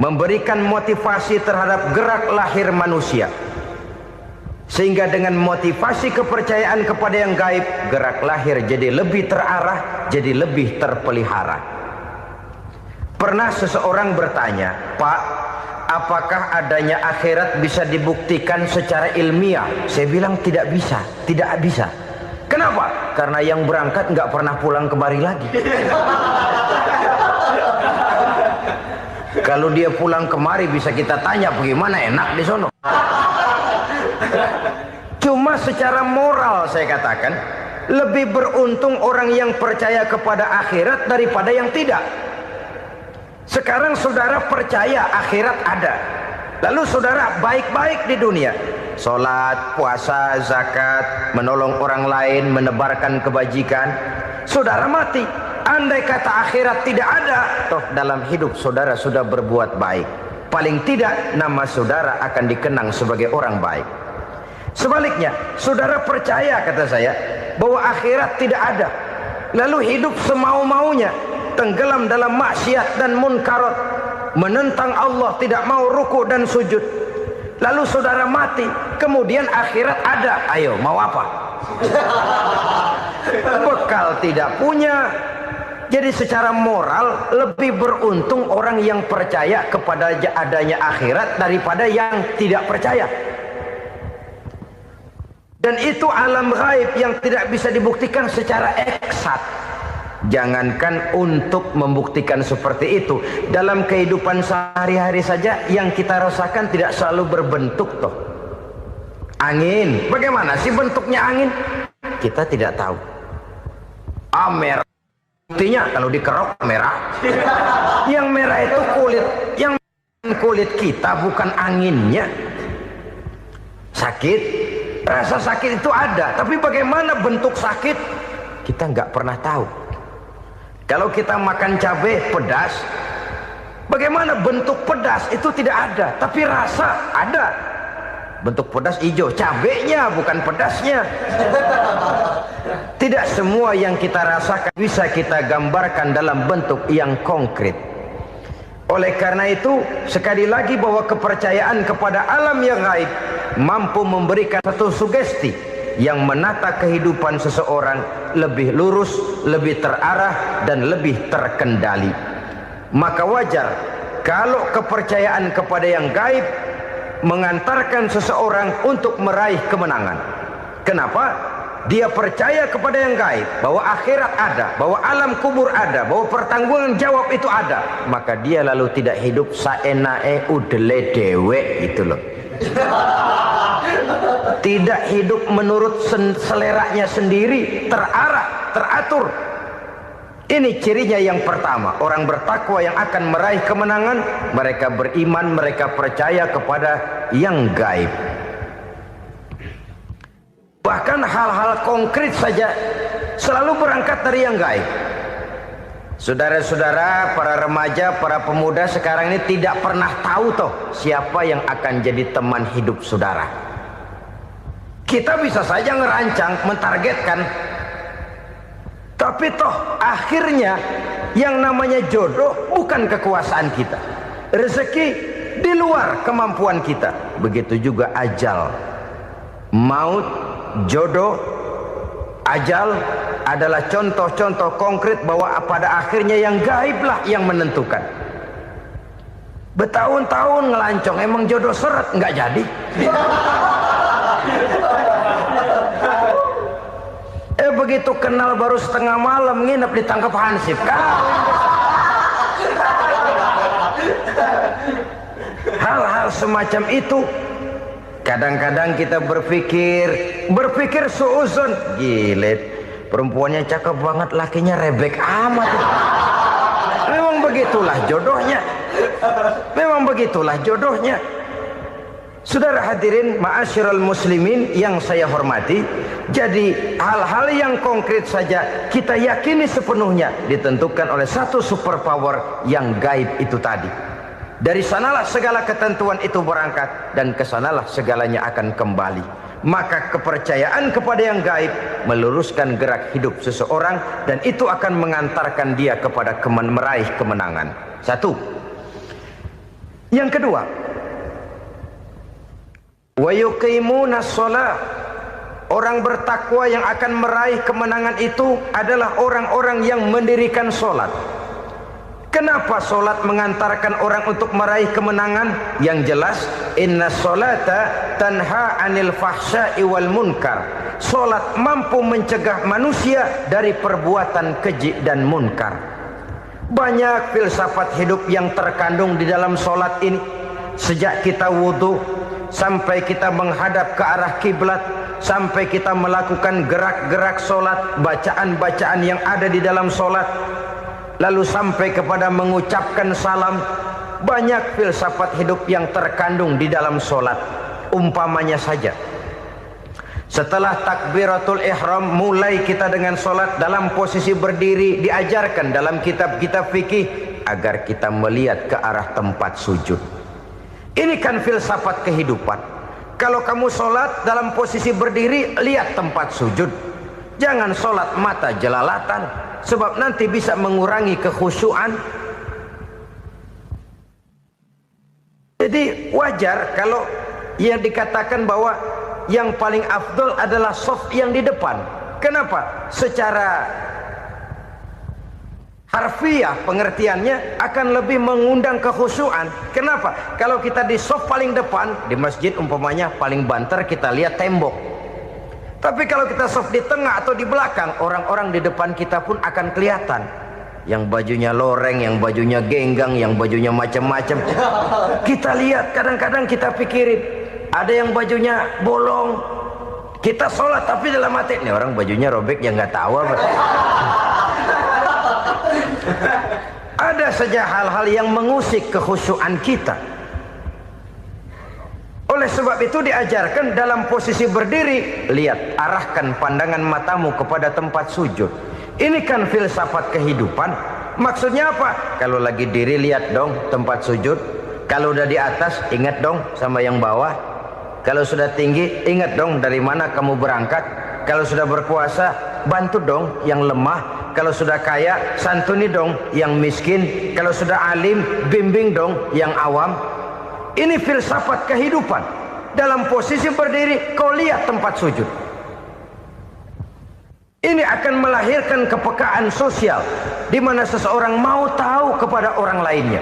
memberikan motivasi terhadap gerak lahir manusia, sehingga dengan motivasi kepercayaan kepada yang gaib, gerak lahir jadi lebih terarah, jadi lebih terpelihara. Pernah seseorang bertanya, "Pak, apakah adanya akhirat bisa dibuktikan secara ilmiah?" Saya bilang tidak bisa, tidak bisa. Kenapa? Karena yang berangkat nggak pernah pulang kemari lagi. Kalau dia pulang kemari bisa kita tanya bagaimana enak di sono. Cuma secara moral saya katakan, lebih beruntung orang yang percaya kepada akhirat daripada yang tidak. Sekarang saudara percaya akhirat ada, lalu saudara baik-baik di dunia, sholat, puasa, zakat, menolong orang lain, menebarkan kebajikan. Saudara mati, andai kata akhirat tidak ada, toh dalam hidup saudara sudah berbuat baik. Paling tidak nama saudara akan dikenang sebagai orang baik. Sebaliknya, saudara percaya, kata saya, bahwa akhirat tidak ada, lalu hidup semau-maunya, tenggelam dalam maksiat dan munkarat, menentang Allah, tidak mau ruku dan sujud. Lalu saudara mati, kemudian akhirat ada, ayo mau apa? Bekal tidak punya. Jadi secara moral lebih beruntung orang yang percaya kepada adanya akhirat daripada yang tidak percaya. Dan itu alam gaib yang tidak bisa dibuktikan secara eksat. Jangankan untuk membuktikan seperti itu, dalam kehidupan sehari-hari saja yang kita rasakan tidak selalu berbentuk toh. Angin, bagaimana sih bentuknya angin? Kita tidak tahu. Merah, buktinya kalau dikerok merah. Yang merah itu kulit, yang kulit kita bukan anginnya. Sakit, rasa sakit itu ada, tapi bagaimana bentuk sakit? Kita nggak pernah tahu. Kalau kita makan cabai pedas, bagaimana bentuk pedas itu tidak ada, tapi rasa ada. Bentuk pedas hijau, cabainya bukan pedasnya. Tidak semua yang kita rasakan bisa kita gambarkan dalam bentuk yang konkret. Oleh karena itu, sekali lagi bahwa kepercayaan kepada alam yang gaib mampu memberikan satu sugesti yang menata kehidupan seseorang lebih lurus, lebih terarah, dan lebih terkendali. Maka wajar kalau kepercayaan kepada yang gaib mengantarkan seseorang untuk meraih kemenangan. Kenapa? Dia percaya kepada yang gaib, bahwa akhirat ada, bahwa alam kubur ada, bahwa pertanggungan jawab itu ada. Maka dia lalu tidak hidup saenae udele dewe, itu loh. Tidak hidup menurut seleranya sendiri, terarah, teratur. Ini cirinya yang pertama. Orang bertakwa yang akan meraih kemenangan, mereka beriman, mereka percaya kepada yang gaib. Bahkan hal-hal konkret saja selalu berangkat dari yang gaib. Saudara-saudara, para remaja, para pemuda sekarang ini tidak pernah tahu toh siapa yang akan jadi teman hidup saudara. Kita bisa saja ngerancang, mentargetkan, tapi toh akhirnya yang namanya jodoh bukan kekuasaan kita. Rezeki di luar kemampuan kita. Begitu juga ajal. Maut, jodoh, ajal adalah contoh-contoh konkret bahwa pada akhirnya yang gaiblah yang menentukan. Bertahun-tahun ngelancong, emang jodoh seret, nggak jadi. Begitu kenal baru setengah malam nginep ditangkap hansip kan. Hal-hal semacam itu kadang-kadang kita berpikir suuzon, gile, perempuannya cakep banget, lakinya rebek amat. Memang begitulah jodohnya. Memang begitulah jodohnya. Saudara hadirin ma'asyiral muslimin yang saya hormati, jadi hal-hal yang konkret saja kita yakini sepenuhnya ditentukan oleh satu superpower yang gaib itu tadi. Dari sanalah segala ketentuan itu berangkat dan kesanalah segalanya akan kembali. Maka kepercayaan kepada yang gaib meluruskan gerak hidup seseorang dan itu akan mengantarkan dia kepada meraih kemenangan. Satu. Yang kedua, wa yuqimuna shalah. Orang bertakwa yang akan meraih kemenangan itu adalah orang-orang yang mendirikan sholat. Kenapa sholat mengantarkan orang untuk meraih kemenangan? Yang jelas, inna sholata tanha anil fahsya'i wal munkar. Sholat mampu mencegah manusia dari perbuatan keji dan munkar. Banyak filsafat hidup yang terkandung di dalam sholat ini. Sejak kita wudhu sampai kita menghadap ke arah kiblat, sampai kita melakukan gerak-gerak sholat, bacaan-bacaan yang ada di dalam sholat, lalu sampai kepada mengucapkan salam. Banyak filsafat hidup yang terkandung di dalam sholat. Umpamanya saja, setelah takbiratul ihram mulai kita dengan sholat dalam posisi berdiri, diajarkan dalam kitab-kitab fikih agar kita melihat ke arah tempat sujud. Ini kan filsafat kehidupan. Kalau kamu sholat dalam posisi berdiri, lihat tempat sujud. Jangan sholat mata jelalatan, sebab nanti bisa mengurangi kekhusyuan. Jadi wajar kalau yang dikatakan bahwa yang paling afdol adalah shaf yang di depan. Kenapa? Secara harfiah pengertiannya akan lebih mengundang kekhusyuan. Kenapa? Kalau kita di shaf paling depan di masjid umpamanya paling banter, kita lihat tembok. Tapi kalau kita shaf di tengah atau di belakang, orang-orang di depan kita pun akan kelihatan. Yang bajunya loreng, yang bajunya genggang, yang bajunya macam-macam. Kita lihat, kadang-kadang kita pikirin, ada yang bajunya bolong. Kita sholat tapi dalam hati, ini orang bajunya robek, ya nggak tahu apa. Ada saja hal-hal yang mengusik kekhusyuan kita. Oleh sebab itu diajarkan dalam posisi berdiri, lihat, arahkan pandangan matamu kepada tempat sujud. Ini kan filsafat kehidupan. Maksudnya apa? Kalau lagi diri, lihat dong tempat sujud. Kalau udah di atas, ingat dong sama yang bawah. Kalau sudah tinggi, ingat dong dari mana kamu berangkat. Kalau sudah berkuasa, bantu dong yang lemah. Kalau sudah kaya, santuni dong yang miskin. Kalau sudah alim, bimbing dong yang awam. Ini filsafat kehidupan. Dalam posisi berdiri, kau lihat tempat sujud. Ini akan melahirkan kepekaan sosial, di mana seseorang mau tahu kepada orang lainnya.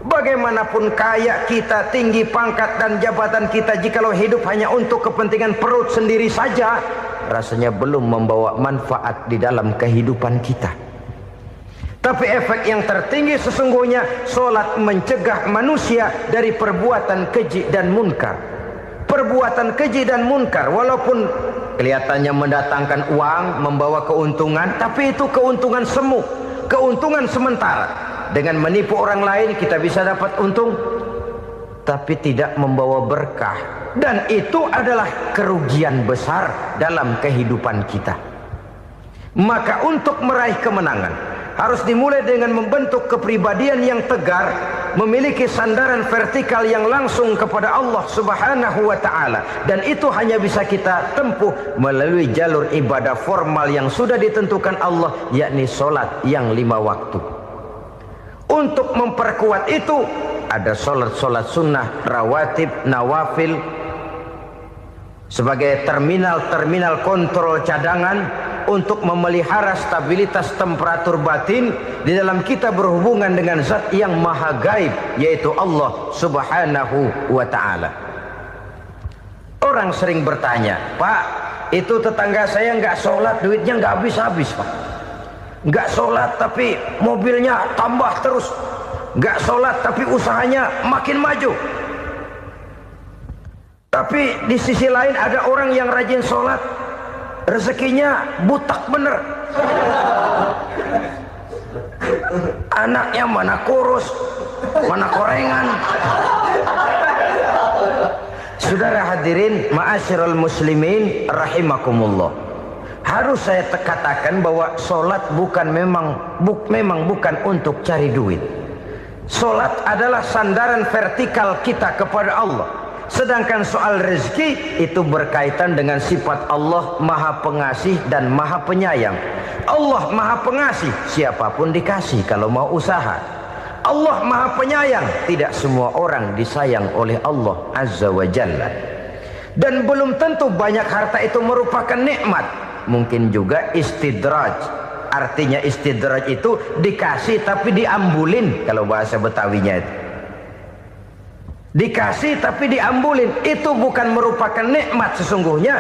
Bagaimanapun kaya kita, tinggi pangkat dan jabatan kita, jikalau hidup hanya untuk kepentingan perut sendiri saja, rasanya belum membawa manfaat di dalam kehidupan kita. Tapi efek yang tertinggi sesungguhnya, sholat mencegah manusia dari perbuatan keji dan munkar. Perbuatan keji dan munkar, walaupun kelihatannya mendatangkan uang, membawa keuntungan, tapi itu keuntungan semu, keuntungan sementara. Dengan menipu orang lain kita bisa dapat untung, tapi tidak membawa berkah. Dan itu adalah kerugian besar dalam kehidupan kita. Maka untuk meraih kemenangan, harus dimulai dengan membentuk kepribadian yang tegar, memiliki sandaran vertikal yang langsung kepada Allah Subhanahu wa ta'ala. Dan itu hanya bisa kita tempuh melalui jalur ibadah formal yang sudah ditentukan Allah, yakni sholat yang 5 waktu. Untuk memperkuat itu, ada sholat-sholat sunnah, rawatib, nawafil, sebagai terminal-terminal kontrol cadangan untuk memelihara stabilitas temperatur batin di dalam kita berhubungan dengan zat yang maha gaib, yaitu Allah Subhanahu wa ta'ala. Orang sering bertanya, Pak, itu tetangga saya nggak sholat, duitnya nggak habis-habis, Pak. Nggak sholat tapi mobilnya tambah terus. Nggak sholat tapi usahanya makin maju. Tapi di sisi lain ada orang yang rajin sholat, rezekinya butak bener. Anaknya mana kurus, mana korengan. Saudara hadirin ma'asyiral muslimin rahimakumullah. Harus saya katakan bahwa sholat memang bukan untuk cari duit. Sholat adalah sandaran vertikal kita kepada Allah. Sedangkan soal rezeki itu berkaitan dengan sifat Allah maha pengasih dan maha penyayang. Allah maha pengasih, siapapun dikasih kalau mau usaha. Allah maha penyayang, tidak semua orang disayang oleh Allah Azza wa Jalla. Dan belum tentu banyak harta itu merupakan nikmat. Mungkin juga istidraj. Artinya istidraj itu dikasih tapi diambulin, kalau bahasa Betawinya itu. Dikasih tapi diambulin, itu bukan merupakan nikmat sesungguhnya,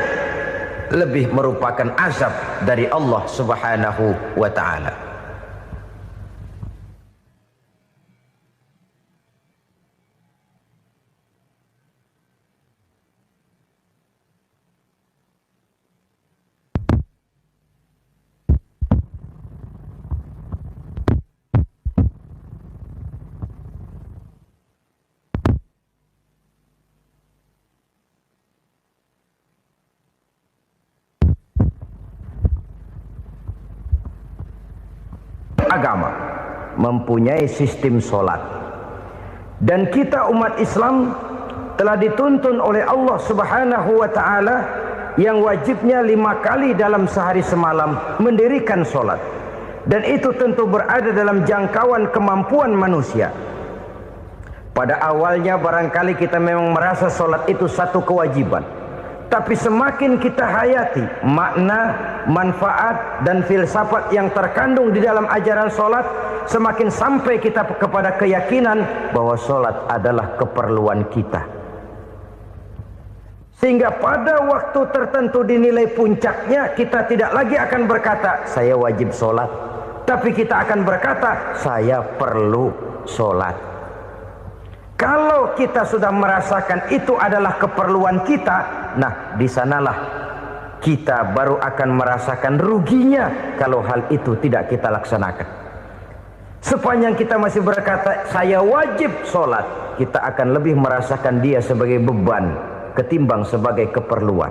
lebih merupakan azab dari Allah Subhanahu wa ta'ala. Agama mempunyai sistem sholat, dan kita umat Islam telah dituntun oleh Allah Subhanahu wa ta'ala yang wajibnya 5 kali dalam sehari semalam mendirikan solat, dan itu tentu berada dalam jangkauan kemampuan manusia. Pada awalnya barangkali kita memang merasa solat itu satu kewajiban, tapi semakin kita hayati makna, manfaat dan filsafat yang terkandung di dalam ajaran solat, semakin sampai kita kepada keyakinan bahwa solat adalah keperluan kita. Sehingga pada waktu tertentu dinilai puncaknya, kita tidak lagi akan berkata saya wajib solat, tapi kita akan berkata saya perlu solat. Kalau kita sudah merasakan itu adalah keperluan kita, nah di sanalah kita baru akan merasakan ruginya kalau hal itu tidak kita laksanakan. Sepanjang kita masih berkata saya wajib sholat, kita akan lebih merasakan dia sebagai beban ketimbang sebagai keperluan.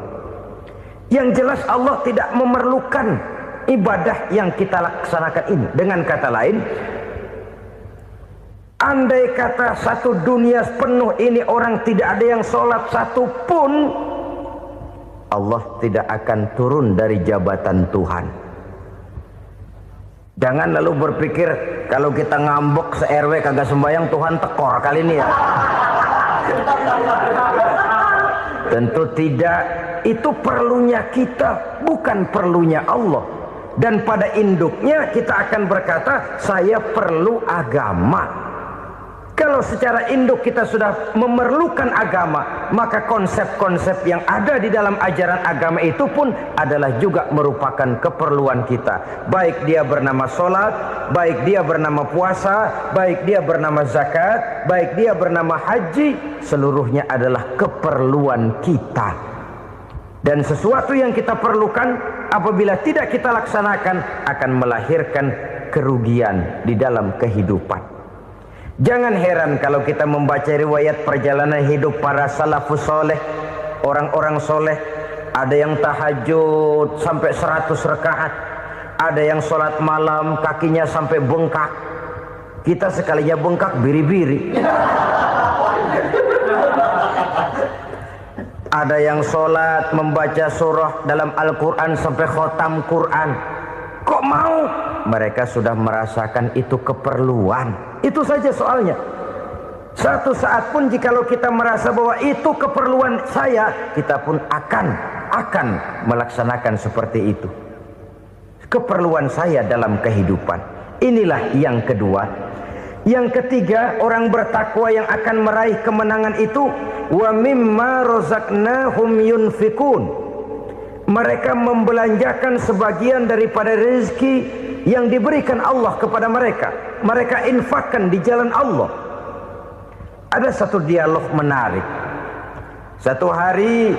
Yang jelas Allah tidak memerlukan ibadah yang kita laksanakan ini. Dengan kata lain, andai kata satu dunia penuh ini orang tidak ada yang sholat satu pun, Allah tidak akan turun dari jabatan Tuhan. Jangan lalu berpikir kalau kita ngambek se-RW kagak sembahyang Tuhan tekor kali ini ya. Tentu tidak. Itu perlunya kita, bukan perlunya Allah. Dan pada induknya kita akan berkata saya perlu agama. Kalau secara induk kita sudah memerlukan agama, maka konsep-konsep yang ada di dalam ajaran agama itu pun adalah juga merupakan keperluan kita. Baik dia bernama sholat, baik dia bernama puasa, baik dia bernama zakat, baik dia bernama haji, seluruhnya adalah keperluan kita. Dan sesuatu yang kita perlukan apabila tidak kita laksanakan akan melahirkan kerugian di dalam kehidupan. Jangan heran kalau kita membaca riwayat perjalanan hidup para salafus soleh, orang-orang soleh. Ada yang tahajud sampai 100 rakaat, ada yang sholat malam kakinya sampai bengkak. Kita sekalinya bengkak biri-biri. Ada yang sholat membaca surah dalam Al-Quran sampai khotam Quran. Kok mau? Mereka sudah merasakan itu keperluan. Itu saja soalnya. Satu saat pun jikalau kita merasa bahwa itu keperluan saya, kita pun akan melaksanakan seperti itu. Keperluan saya dalam kehidupan. Inilah yang kedua. Yang ketiga, orang bertakwa yang akan meraih kemenangan itu, wa mimma razaqnahum yunfikun. Mereka membelanjakan sebagian daripada rezeki yang diberikan Allah kepada mereka. Mereka infakkan di jalan Allah. Ada satu dialog menarik. Satu hari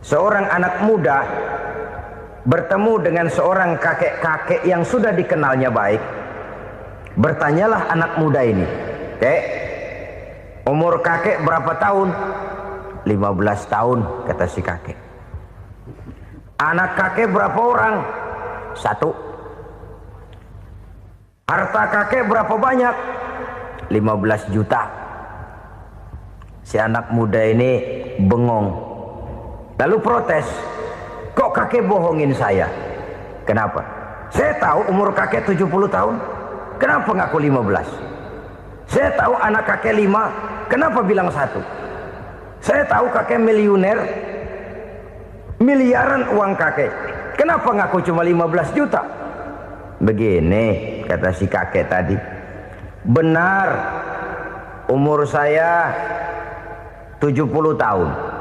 seorang anak muda bertemu dengan seorang kakek-kakek yang sudah dikenalnya baik. Bertanyalah anak muda ini, "Kek, umur kakek berapa tahun?" 15 tahun, kata si kakek. "Anak kakek berapa orang?" 1. "Harta kakek berapa banyak?" 15 juta. Si anak muda ini bengong. Lalu protes, "Kok kakek bohongin saya?" "Kenapa?" "Saya tahu umur kakek 70 tahun. Kenapa ngaku 15? Saya tahu anak kakek 5. Kenapa bilang 1? Saya tahu kakek miliuner, miliaran uang kakek. Kenapa ngaku cuma 15 juta? Begini, kata si kakek tadi. Benar, umur saya 70 tahun.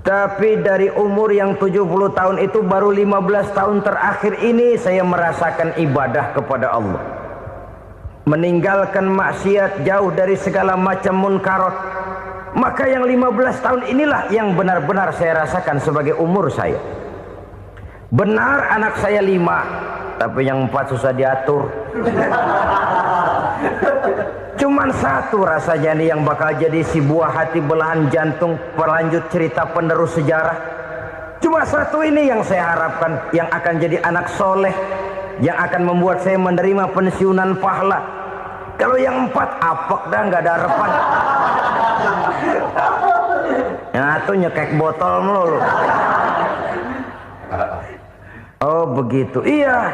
Tapi dari umur yang 70 tahun itu baru 15 tahun terakhir ini saya merasakan ibadah kepada Allah. Meninggalkan maksiat, jauh dari segala macam munkarat. Maka yang 15 tahun inilah yang benar-benar saya rasakan sebagai umur saya. Benar anak saya 5, tapi yang 4 susah diatur. Cuman 1 rasanya nih yang bakal jadi si buah hati belahan jantung pelanjut cerita penerus sejarah. Cuma 1 ini yang saya harapkan, yang akan jadi anak soleh, yang akan membuat saya menerima pensiunan pahala. Kalau yang 4 apek dah, nggak ada harapan. Nah, tuh nyekek botol melulu. Oh begitu. Iya.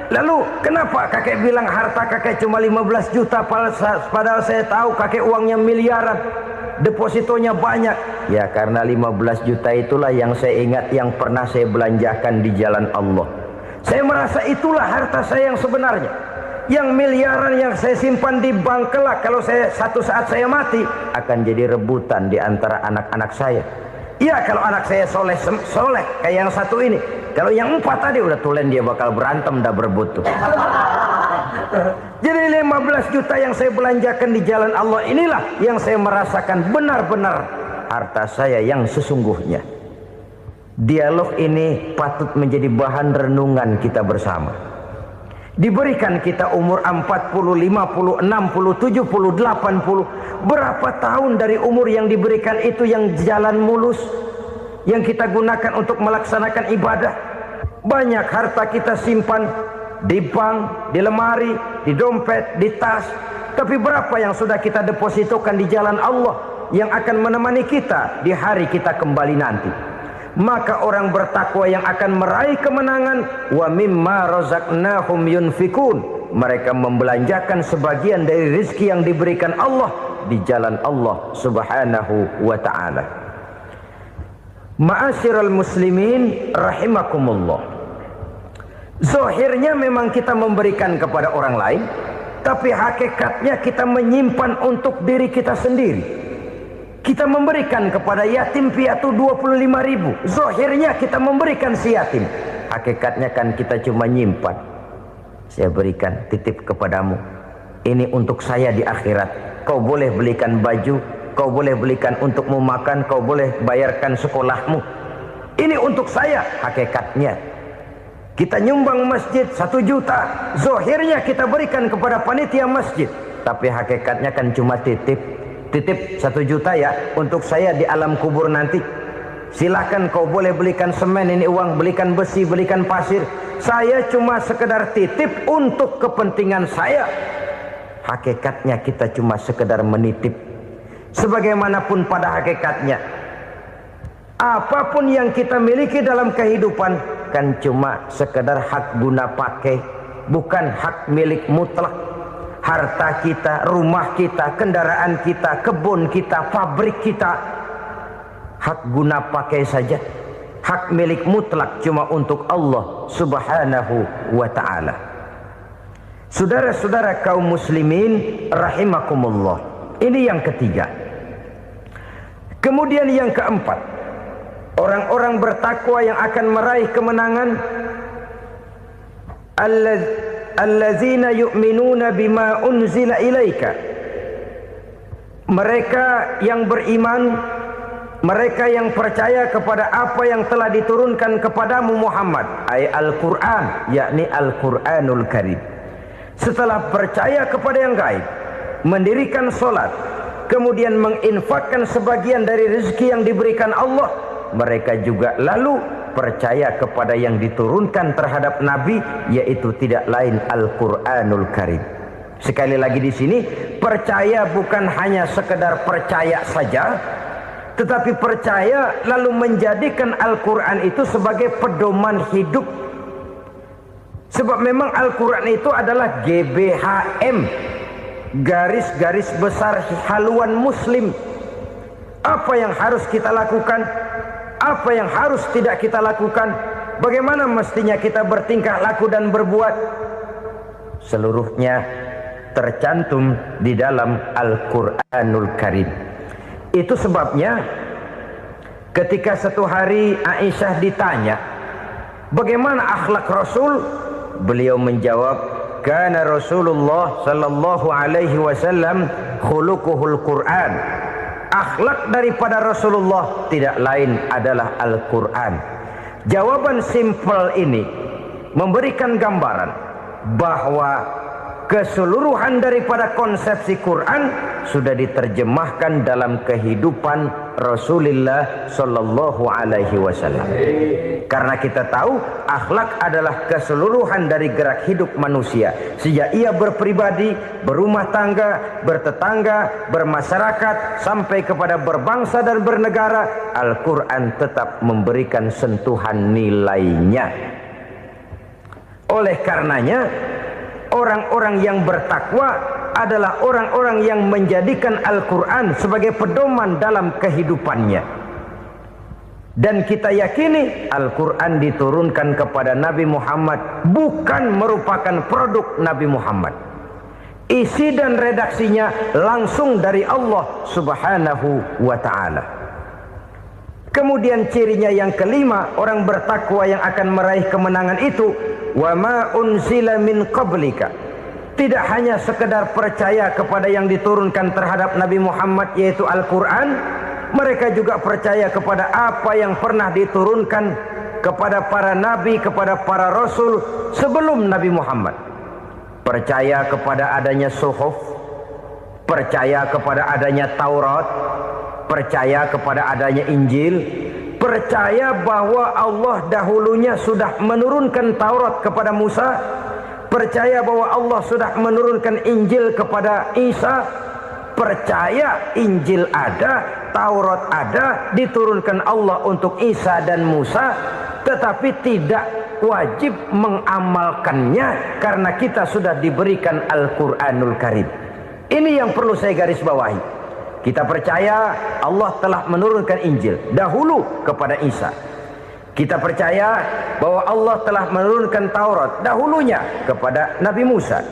Lalu kenapa kakek bilang harta kakek cuma 15 juta padahal saya tahu kakek uangnya miliaran, depositonya banyak? Ya karena 15 juta itulah yang saya ingat yang pernah saya belanjakan di jalan Allah. Saya merasa itulah harta saya yang sebenarnya. Yang miliaran yang saya simpan di bank kelak kalau satu saat saya mati akan jadi rebutan di antara anak-anak saya. Iya kalau anak saya soleh kayak yang satu ini. Kalau yang 4 tadi udah tulen dia bakal berantem dah berebut tuh. Jadi 15 juta yang saya belanjakan di jalan Allah inilah yang saya merasakan benar-benar harta saya yang sesungguhnya. Dialog ini patut menjadi bahan renungan kita bersama. Diberikan kita umur 40, 50, 60, 70, 80. Berapa tahun dari umur yang diberikan itu yang jalan mulus, yang kita gunakan untuk melaksanakan ibadah? Banyak harta kita simpan di bank, di lemari, di dompet, di tas. Tapi berapa yang sudah kita depositokan di jalan Allah yang akan menemani kita di hari kita kembali nanti? Maka orang bertakwa yang akan meraih kemenangan, wa mimma razaqnahum yunfikun, mereka membelanjakan sebagian dari rezeki yang diberikan Allah di jalan Allah Subhanahu wa ta'ala. Ma'asyiral muslimin rahimakumullah. Zahirnya memang kita memberikan kepada orang lain, tapi hakikatnya kita menyimpan untuk diri kita sendiri. Kita memberikan kepada yatim piatu 25.000. Zahirnya kita memberikan si yatim, hakikatnya kan kita cuma nyimpan. Saya berikan titip kepadamu, ini untuk saya di akhirat. Kau boleh belikan baju, kau boleh belikan untukmu makan, kau boleh bayarkan sekolahmu. Ini untuk saya. Hakikatnya kita nyumbang masjid 1 juta, zahirnya kita berikan kepada panitia masjid, tapi hakikatnya kan cuma titip 1 juta ya untuk saya di alam kubur nanti. Silahkan kau boleh belikan semen, ini uang, belikan besi, belikan pasir. Saya cuma sekedar titip untuk kepentingan saya. Hakikatnya kita cuma sekedar menitip. Sebagaimanapun pada hakikatnya, apapun yang kita miliki dalam kehidupan kan cuma sekedar hak guna pakai, bukan hak milik mutlak. Harta kita, rumah kita, kendaraan kita, kebun kita, pabrik kita, hak guna pakai saja. Hak milik mutlak cuma untuk Allah Subhanahu wa ta'ala. Saudara-saudara kaum muslimin rahimakumullah. Ini yang ketiga. Kemudian yang keempat, orang-orang bertakwa yang akan meraih kemenangan, allazina yu'minuna bima unzila ilaika. Mereka yang beriman, mereka yang percaya kepada apa yang telah diturunkan kepadamu Muhammad, ay Al-Quran, yakni Al-Quranul Karim. Setelah percaya kepada yang gaib, mendirikan solat, kemudian menginfakkan sebagian dari rezeki yang diberikan Allah, mereka juga lalu percaya kepada yang diturunkan terhadap Nabi, yaitu tidak lain Al-Quranul Karim. Sekali lagi di sini, percaya bukan hanya sekedar percaya saja, tetapi percaya lalu menjadikan Al-Quran itu sebagai pedoman hidup. Sebab memang Al-Quran itu adalah GBHM, garis-garis besar haluan muslim. Apa yang harus kita lakukan, apa yang harus tidak kita lakukan, bagaimana mestinya kita bertingkah laku dan berbuat, seluruhnya tercantum di dalam Al-Quranul Karim. Itu sebabnya ketika satu hari Aisyah ditanya bagaimana akhlak Rasul, beliau menjawab, kana Rasulullah sallallahu alaihi wasallam khuluquhul Quran. Akhlak daripada Rasulullah tidak lain adalah Al-Quran. Jawaban simpel ini memberikan gambaran bahwa keseluruhan daripada konsepsi Quran sudah diterjemahkan dalam kehidupan Rasulullah sallallahu alaihi wasallam. Karena kita tahu akhlak adalah keseluruhan dari gerak hidup manusia. Sejak ia berpribadi, berumah tangga, bertetangga, bermasyarakat, sampai kepada berbangsa dan bernegara, Al-Quran tetap memberikan sentuhan nilainya. Oleh karenanya, orang-orang yang bertakwa adalah orang-orang yang menjadikan Al-Quran sebagai pedoman dalam kehidupannya. Dan kita yakini Al-Quran diturunkan kepada Nabi Muhammad bukan merupakan produk Nabi Muhammad. Isi dan redaksinya langsung dari Allah Subhanahu wa ta'ala. Kemudian cirinya yang kelima, orang bertakwa yang akan meraih kemenangan itu, wa ma unzila min qablika. Tidak hanya sekedar percaya kepada yang diturunkan terhadap Nabi Muhammad, yaitu Al-Quran. Mereka juga percaya kepada apa yang pernah diturunkan kepada para nabi, kepada para rasul sebelum Nabi Muhammad. Percaya kepada adanya suhuf, percaya kepada adanya Taurat, percaya kepada adanya Injil, percaya bahwa Allah dahulunya sudah menurunkan Taurat kepada Musa, percaya bahwa Allah sudah menurunkan Injil kepada Isa, percaya Injil ada, Taurat ada, diturunkan Allah untuk Isa dan Musa, tetapi tidak wajib mengamalkannya karena kita sudah diberikan Al-Quranul Karim. Ini yang perlu saya garis bawahi. Kita percaya Allah telah menurunkan Injil dahulu kepada Isa. Kita percaya bahwa Allah telah menurunkan Taurat dahulunya kepada Nabi Musa.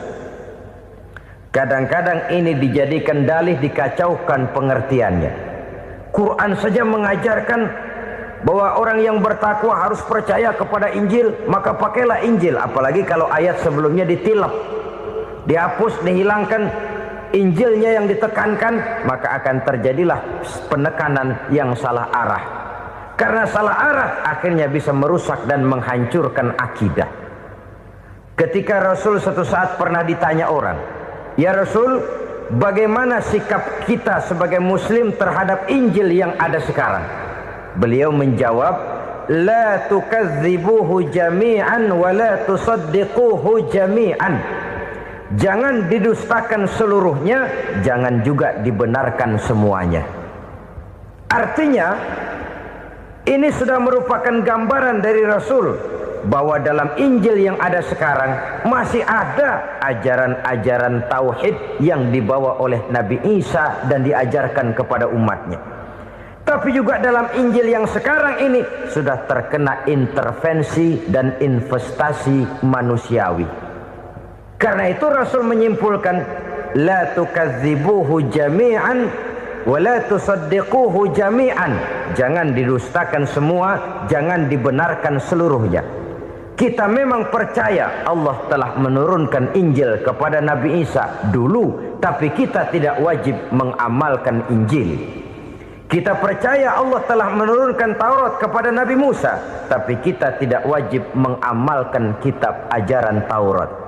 Kadang-kadang ini dijadikan dalih, dikacaukan pengertiannya. Quran saja mengajarkan bahwa orang yang bertakwa harus percaya kepada Injil, maka pakailah Injil. Apalagi kalau ayat sebelumnya ditilap, dihapus, dihilangkan, Injilnya yang ditekankan, maka akan terjadilah penekanan yang salah arah. Karena salah arah akhirnya bisa merusak dan menghancurkan akidah. Ketika Rasul suatu saat pernah ditanya orang, "Ya Rasul, bagaimana sikap kita sebagai muslim terhadap Injil yang ada sekarang?" Beliau menjawab, "La tukadzibuhu jami'an wa la tusaddiquhu jami'an." Jangan didustakan seluruhnya, jangan juga dibenarkan semuanya. Artinya, ini sudah merupakan gambaran dari Rasul bahwa dalam Injil yang ada sekarang masih ada ajaran-ajaran tauhid yang dibawa oleh Nabi Isa dan diajarkan kepada umatnya. Tapi juga dalam Injil yang sekarang ini sudah terkena intervensi dan investasi manusiawi. Karena itu Rasul menyimpulkan, la tukadzibuhu jami'an wa la tusaddiquhu jami'an. Jangan didustakan semua, jangan dibenarkan seluruhnya. Kita memang percaya Allah telah menurunkan Injil kepada Nabi Isa dulu, tapi kita tidak wajib mengamalkan Injil. Kita percaya Allah telah menurunkan Taurat kepada Nabi Musa, tapi kita tidak wajib mengamalkan kitab ajaran Taurat.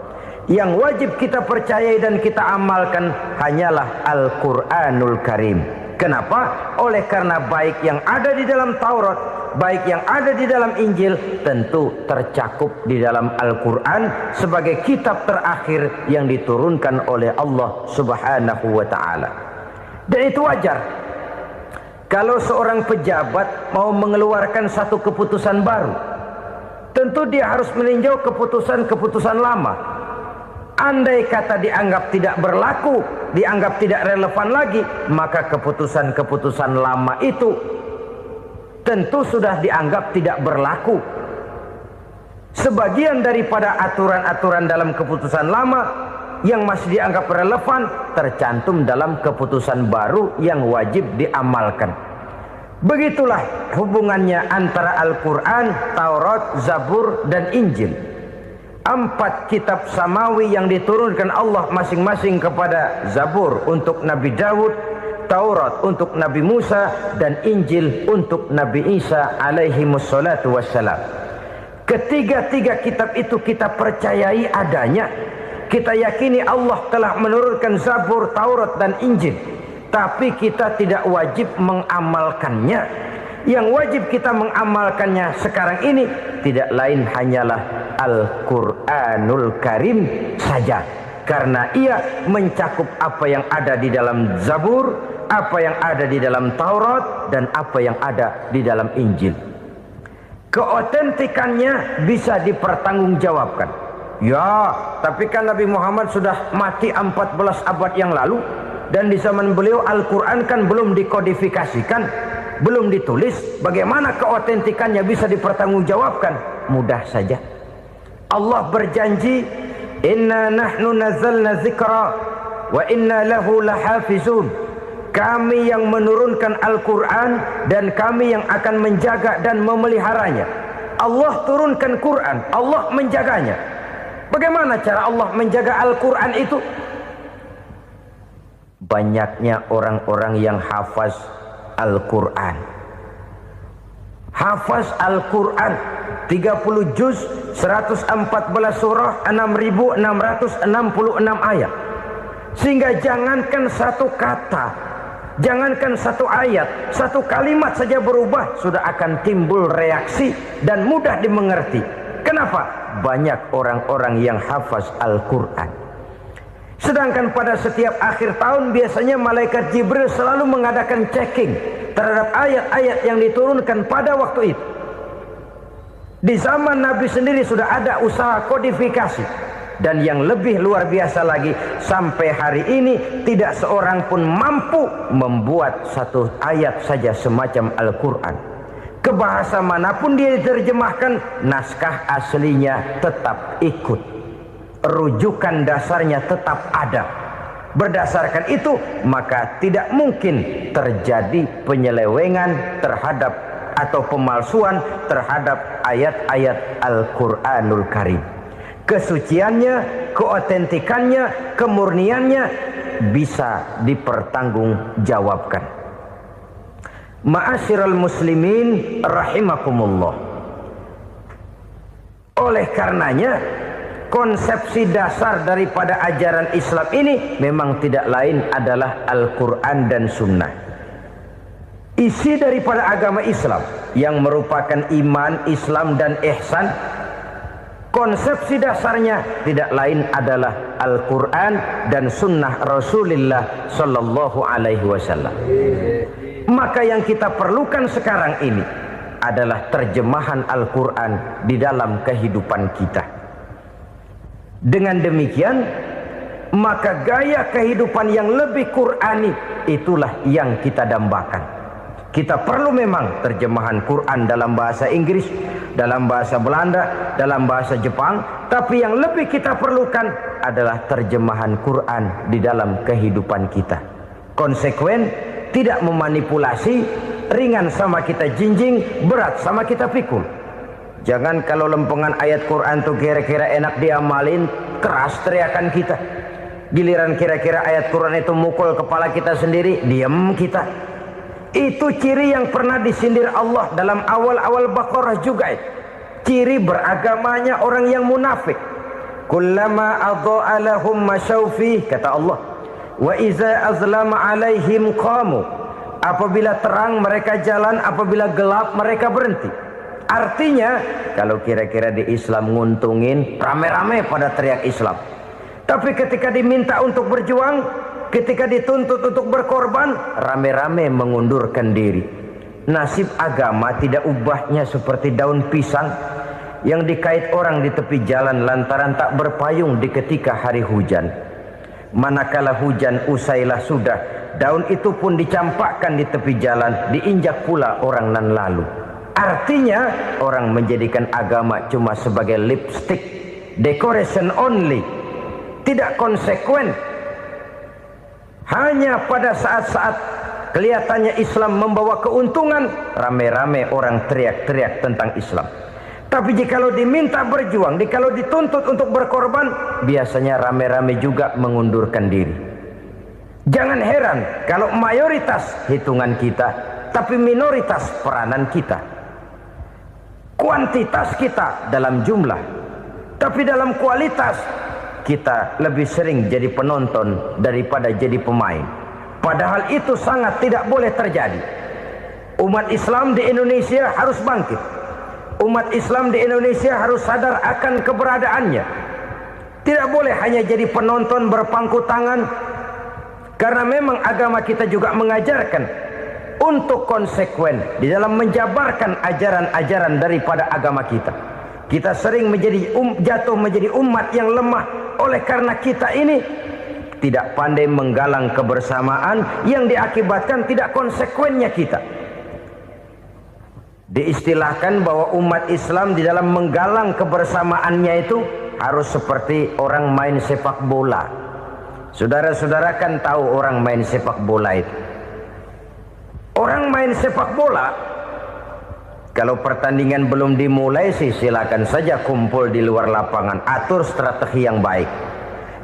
Yang wajib kita percayai dan kita amalkan hanyalah Al-Quranul Karim. Kenapa? Oleh karena baik yang ada di dalam Taurat, baik yang ada di dalam Injil, tentu tercakup di dalam Al-Quran sebagai kitab terakhir yang diturunkan oleh Allah Subhanahu wa ta'ala. Dan itu wajar. Kalau seorang pejabat mau mengeluarkan satu keputusan baru, tentu dia harus meninjau keputusan-keputusan lama. Andai kata dianggap tidak berlaku, dianggap tidak relevan lagi, maka keputusan-keputusan lama itu tentu sudah dianggap tidak berlaku. Sebagian daripada aturan-aturan dalam keputusan lama yang masih dianggap relevan tercantum dalam keputusan baru yang wajib diamalkan. Begitulah hubungannya antara Al-Quran, Taurat, Zabur, dan Injil. 4 kitab samawi yang diturunkan Allah masing-masing kepada Zabur untuk Nabi Daud, Taurat untuk Nabi Musa, dan Injil untuk Nabi Isa alaihi wassalatu wassalam. Ketiga-tiga kitab itu kita percayai adanya. Kita yakini Allah telah menurunkan Zabur, Taurat, dan Injil. tapi kita tidak wajib mengamalkannya. Yang wajib kita mengamalkannya sekarang ini tidak lain hanyalah Al-Quranul Karim saja, karena ia mencakup apa yang ada di dalam Zabur, apa yang ada di dalam Taurat, dan apa yang ada di dalam Injil. Keotentikannya bisa dipertanggungjawabkan. Ya, tapi kan Nabi Muhammad sudah mati 14 abad yang lalu, dan di zaman beliau Al-Quran kan belum dikodifikasikan, belum ditulis. Bagaimana keotentikannya bisa dipertanggungjawabkan? Mudah saja. Allah berjanji, inna nahnu nazzalna dzikra wa inna lahu lahafizun. Kami yang menurunkan Al-Quran dan kami yang akan menjaga dan memeliharanya. Allah turunkan Quran, Allah menjaganya. Bagaimana cara Allah menjaga Al-Quran itu? Banyaknya orang-orang yang hafaz Al-Quran. Hafaz Al-Quran 30 juz, 114 surah, 6.666 ayat. Sehingga jangankan satu kata, jangankan satu ayat, satu kalimat saja berubah, sudah akan timbul reaksi dan mudah dimengerti. Kenapa? Banyak orang-orang yang hafaz Al-Quran. Sedangkan pada setiap akhir tahun biasanya malaikat Jibril selalu mengadakan checking terhadap ayat-ayat yang diturunkan pada waktu itu. Di zaman Nabi sendiri sudah ada usaha kodifikasi. Dan yang lebih luar biasa lagi, sampai hari ini tidak seorang pun mampu membuat satu ayat saja semacam Al-Quran. Ke bahasa manapun dia diterjemahkan, naskah aslinya tetap ikut, rujukan dasarnya tetap ada. Berdasarkan itu, maka tidak mungkin terjadi penyelewengan terhadap atau pemalsuan terhadap ayat-ayat Al-Quranul Karim. Kesuciannya, keotentikannya, kemurniannya bisa dipertanggungjawabkan. Ma'asyiral muslimin rahimakumullah. Oleh karenanya, konsepsi dasar daripada ajaran Islam ini memang tidak lain adalah Al-Quran dan Sunnah. Isi daripada agama Islam yang merupakan iman, Islam dan ihsan, konsepsi dasarnya tidak lain adalah Al-Quran dan Sunnah Rasulullah Sallallahu Alaihi Wasallam. Maka yang kita perlukan sekarang ini adalah terjemahan Al-Quran di dalam kehidupan kita. Dengan demikian, maka gaya kehidupan yang lebih Qurani itulah yang kita dambakan. Kita perlu memang terjemahan Quran dalam bahasa Inggris, dalam bahasa Belanda, dalam bahasa Jepang, tapi yang lebih kita perlukan adalah terjemahan Quran di dalam kehidupan kita. Konsekuen, tidak memanipulasi, ringan sama kita jinjing, berat sama kita pikul. Jangan kalau lempengan ayat Quran tuh kira-kira enak diamalin, keras teriakan kita. Giliran kira-kira ayat Quran itu mukul kepala kita sendiri, diam kita. Itu ciri yang pernah disindir Allah dalam awal-awal Baqarah juga. Ciri beragamanya orang yang munafik. Kullama adha'a lahum masyawfih, kata Allah. Wa iza azlama alaihim qamu. Apabila terang mereka jalan, apabila gelap mereka berhenti. Artinya, kalau kira-kira di Islam nguntungin, rame-rame pada teriak Islam. Tapi ketika diminta untuk berjuang, ketika dituntut untuk berkorban, rame-rame mengundurkan diri. Nasib agama tidak ubahnya seperti daun pisang yang dikait orang di tepi jalan lantaran tak berpayung di ketika hari hujan. Manakala hujan usailah sudah, daun itu pun dicampakkan di tepi jalan, diinjak pula orang nan lalu. Artinya, orang menjadikan agama cuma sebagai lipstick, decoration only, tidak konsekuen. Hanya pada saat-saat kelihatannya Islam membawa keuntungan, rame-rame orang teriak-teriak tentang Islam. Tapi jikalau diminta berjuang, jikalau dituntut untuk berkorban, biasanya rame-rame juga mengundurkan diri. Jangan heran kalau mayoritas hitungan kita, tapi minoritas peranan kita. Kuantitas kita dalam jumlah, tapi dalam kualitas kita lebih sering jadi penonton daripada jadi pemain. Padahal itu sangat tidak boleh terjadi. Umat Islam di Indonesia harus bangkit. Umat Islam di Indonesia harus sadar akan keberadaannya. Tidak boleh hanya jadi penonton berpangku tangan, karena memang agama kita juga mengajarkan untuk konsekuen di dalam menjabarkan ajaran-ajaran daripada agama kita. Kita sering jatuh menjadi umat yang lemah oleh karena kita ini tidak pandai menggalang kebersamaan yang diakibatkan tidak konsekuennya kita. Diistilahkan bahwa umat Islam di dalam menggalang kebersamaannya itu harus seperti orang main sepak bola. Saudara-saudara kan tahu orang main sepak bola itu. Orang main sepak bola, kalau pertandingan belum dimulai sih silakan saja kumpul di luar lapangan, atur strategi yang baik.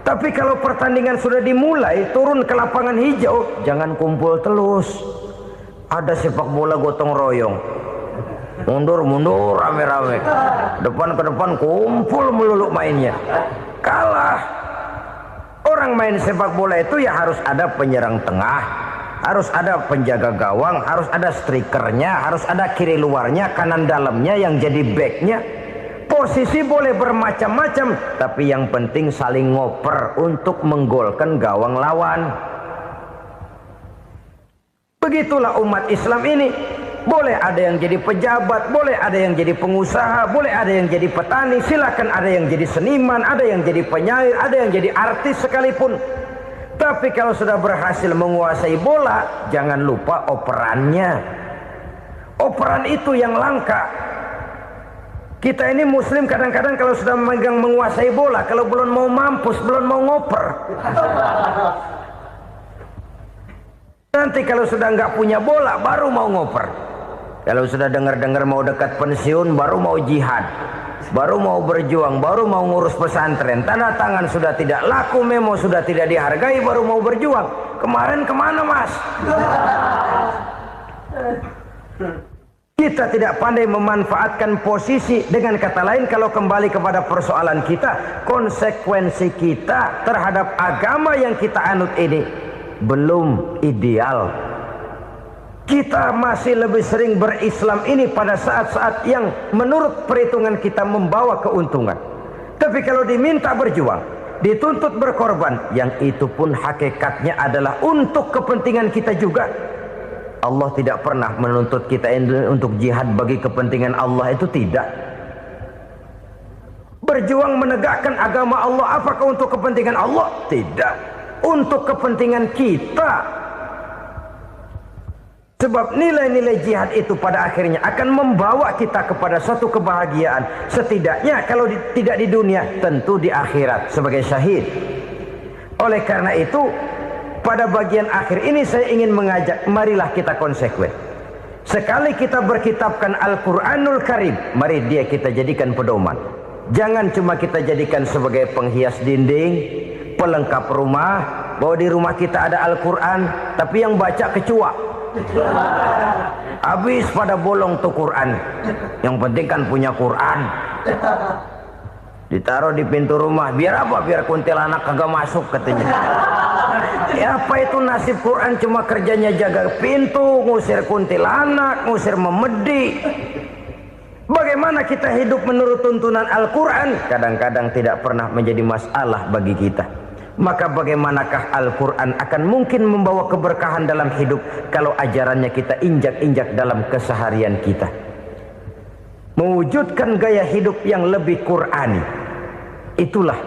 Tapi kalau pertandingan sudah dimulai, turun ke lapangan hijau, jangan kumpul terus. Ada sepak bola gotong royong, mundur rame-rame, depan ke depan kumpul melulu mainnya. Kalah. Orang main sepak bola itu ya harus ada penyerang tengah, harus ada penjaga gawang, harus ada strikernya, harus ada kiri luarnya, kanan dalamnya yang jadi backnya. Posisi boleh bermacam-macam, tapi yang penting saling ngoper untuk menggolkan gawang lawan. Begitulah umat Islam ini. Boleh ada yang jadi pejabat, boleh ada yang jadi pengusaha, boleh ada yang jadi petani, silakan ada yang jadi seniman, ada yang jadi penyair, ada yang jadi artis sekalipun. Tapi kalau sudah berhasil menguasai bola, jangan lupa operannya. Operan itu yang langka. Kita ini muslim kadang-kadang kalau sudah memegang menguasai bola, kalau belum mau mampus, belum mau ngoper. Nanti kalau sudah nggak punya bola, baru mau ngoper. Kalau sudah dengar-dengar mau dekat pensiun, baru mau jihad, baru mau berjuang, baru mau ngurus pesantren. Tanda tangan sudah tidak laku, memo sudah tidak dihargai, baru mau berjuang. Kemarin kemana mas? Kita tidak pandai memanfaatkan posisi. Dengan kata lain, kalau kembali kepada persoalan kita, konsekuensi kita terhadap agama yang kita anut ini belum ideal. Kita masih lebih sering berislam ini pada saat-saat yang menurut perhitungan kita membawa keuntungan. Tapi kalau diminta berjuang, dituntut berkorban, yang itu pun hakikatnya adalah untuk kepentingan kita juga. Allah tidak pernah menuntut kita untuk jihad bagi kepentingan Allah, itu tidak. Berjuang menegakkan agama Allah, apakah untuk kepentingan Allah? Tidak. Untuk kepentingan kita. Sebab nilai-nilai jihad itu pada akhirnya akan membawa kita kepada suatu kebahagiaan. Setidaknya kalau tidak di dunia, tentu di akhirat sebagai syahid. Oleh karena itu, pada bagian akhir ini saya ingin mengajak, marilah kita konsekuen. Sekali kita berkitabkan Al-Quranul Karim, mari dia kita jadikan pedoman. Jangan cuma kita jadikan sebagai penghias dinding, pelengkap rumah, bahwa di rumah kita ada Al-Quran, tapi yang baca kecoa. Habis pada bolong tuh Quran. Yang penting kan punya Quran. Ditaruh di pintu rumah. Biar apa? Biar kuntilanak kagak masuk katanya. Ya apa itu nasib Quran, cuma kerjanya jaga pintu, ngusir kuntilanak, ngusir memedi. Bagaimana kita hidup menurut tuntunan Al-Quran? Kadang-kadang tidak pernah menjadi masalah bagi kita. Maka bagaimanakah Al-Quran akan mungkin membawa keberkahan dalam hidup kalau ajarannya kita injak-injak dalam keseharian kita? Mewujudkan gaya hidup yang lebih Qurani, itulah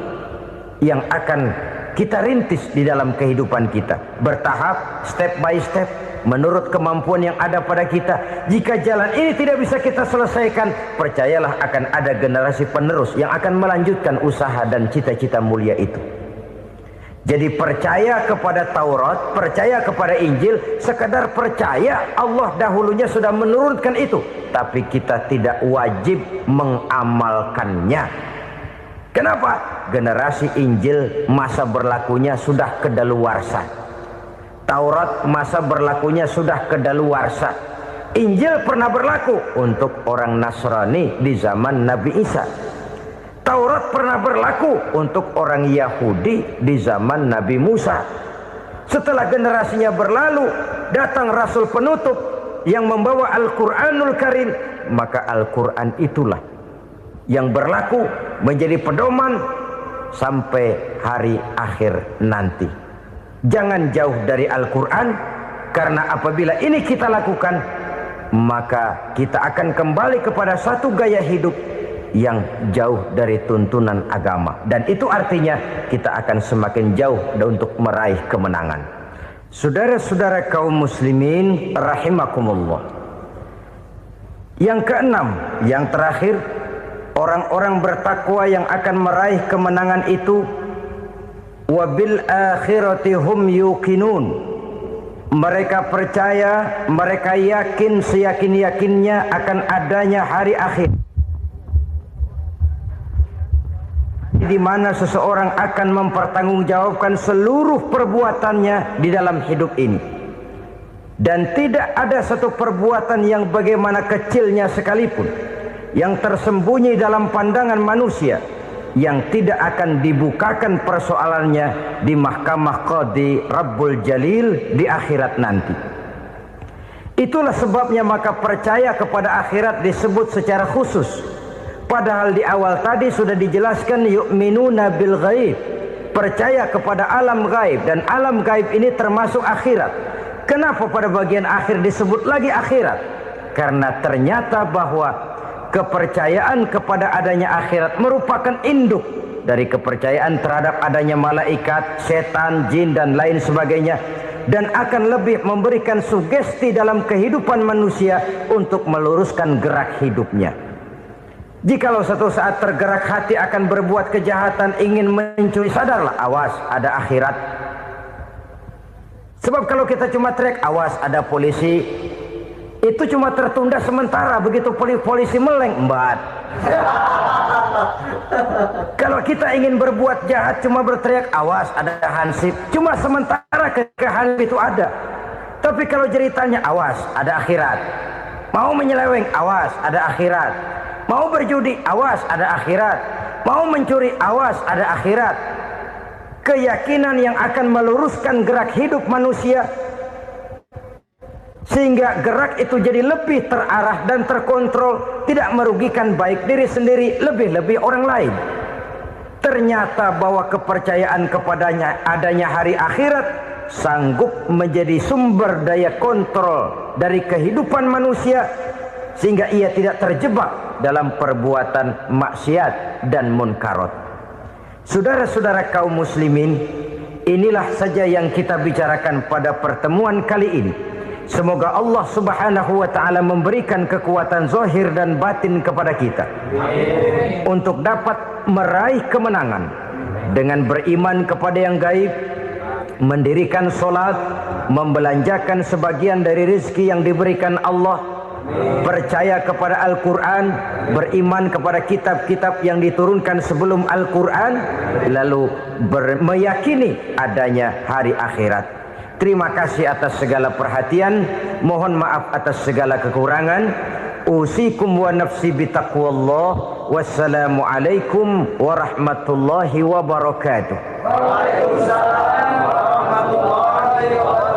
yang akan kita rintis di dalam kehidupan kita. Bertahap, step by step, menurut kemampuan yang ada pada kita. Jika jalan ini tidak bisa kita selesaikan, percayalah akan ada generasi penerus yang akan melanjutkan usaha dan cita-cita mulia itu. Jadi percaya kepada Taurat, percaya kepada Injil, sekadar percaya Allah dahulunya sudah menurunkan itu, tapi kita tidak wajib mengamalkannya. Kenapa? Generasi Injil masa berlakunya sudah kedaluarsa. Taurat masa berlakunya sudah kedaluarsa. Injil pernah berlaku untuk orang Nasrani di zaman Nabi Isa. Taurat pernah berlaku untuk orang Yahudi di zaman Nabi Musa. Setelah generasinya berlalu, datang Rasul penutup yang membawa Al-Quranul Karim, maka Al-Quran itulah yang berlaku menjadi pedoman sampai hari akhir nanti. Jangan jauh dari Al-Quran, karena apabila ini kita lakukan, maka kita akan kembali kepada satu gaya hidup yang jauh dari tuntunan agama, dan itu artinya kita akan semakin jauh untuk meraih kemenangan. Saudara-saudara kaum muslimin rahimakumullah. Yang keenam, yang terakhir, orang-orang bertakwa yang akan meraih kemenangan itu wabil akhirati hum yuqinun. Mereka percaya, mereka yakin seyakin-yakinnya akan adanya hari akhir, di mana seseorang akan mempertanggungjawabkan seluruh perbuatannya di dalam hidup ini. Dan tidak ada satu perbuatan yang bagaimana kecilnya sekalipun yang tersembunyi dalam pandangan manusia yang tidak akan dibukakan persoalannya di mahkamah Qadi Rabbul Jalil di akhirat nanti. Itulah sebabnya maka percaya kepada akhirat disebut secara khusus. Padahal di awal tadi sudah dijelaskan yu'minuna bil ghaib, percaya kepada alam gaib, dan alam gaib ini termasuk akhirat. Kenapa pada bagian akhir disebut lagi akhirat? Karena ternyata bahwa kepercayaan kepada adanya akhirat merupakan induk dari kepercayaan terhadap adanya malaikat, setan, jin dan lain sebagainya, dan akan lebih memberikan sugesti dalam kehidupan manusia untuk meluruskan gerak hidupnya. Jikalau satu saat tergerak hati akan berbuat kejahatan, ingin mencuri, sadarlah, awas ada akhirat. Sebab kalau kita cuma teriak awas ada polisi, itu cuma tertunda sementara, begitu polisi meleng embat. Kalau kita ingin berbuat jahat cuma berteriak awas ada hansip, cuma sementara kehansip itu ada. Tapi kalau ceritanya awas ada akhirat, mau menyeleweng awas ada akhirat, mau berjudi awas ada akhirat, mau mencuri awas ada akhirat. Keyakinan yang akan meluruskan gerak hidup manusia sehingga gerak itu jadi lebih terarah dan terkontrol, tidak merugikan baik diri sendiri, lebih-lebih orang lain. Ternyata bahwa kepercayaan kepadanya adanya hari akhirat sanggup menjadi sumber daya kontrol dari kehidupan manusia, sehingga ia tidak terjebak dalam perbuatan maksiat dan munkarat. Saudara-saudara kaum muslimin, inilah saja yang kita bicarakan pada pertemuan kali ini. Semoga Allah subhanahu wa ta'ala memberikan kekuatan zahir dan batin kepada kita untuk dapat meraih kemenangan dengan beriman kepada yang gaib, mendirikan solat, membelanjakan sebagian dari rezeki yang diberikan Allah, percaya kepada Al-Quran, beriman kepada kitab-kitab yang diturunkan sebelum Al-Quran, lalu meyakini adanya hari akhirat. Terima kasih atas segala perhatian, mohon maaf atas segala kekurangan. Usikum wa nafsi bitaqwallah. Wassalamu alaikum warahmatullahi wabarakatuh. Waalaikumsalam warahmatullahi wabarakatuh.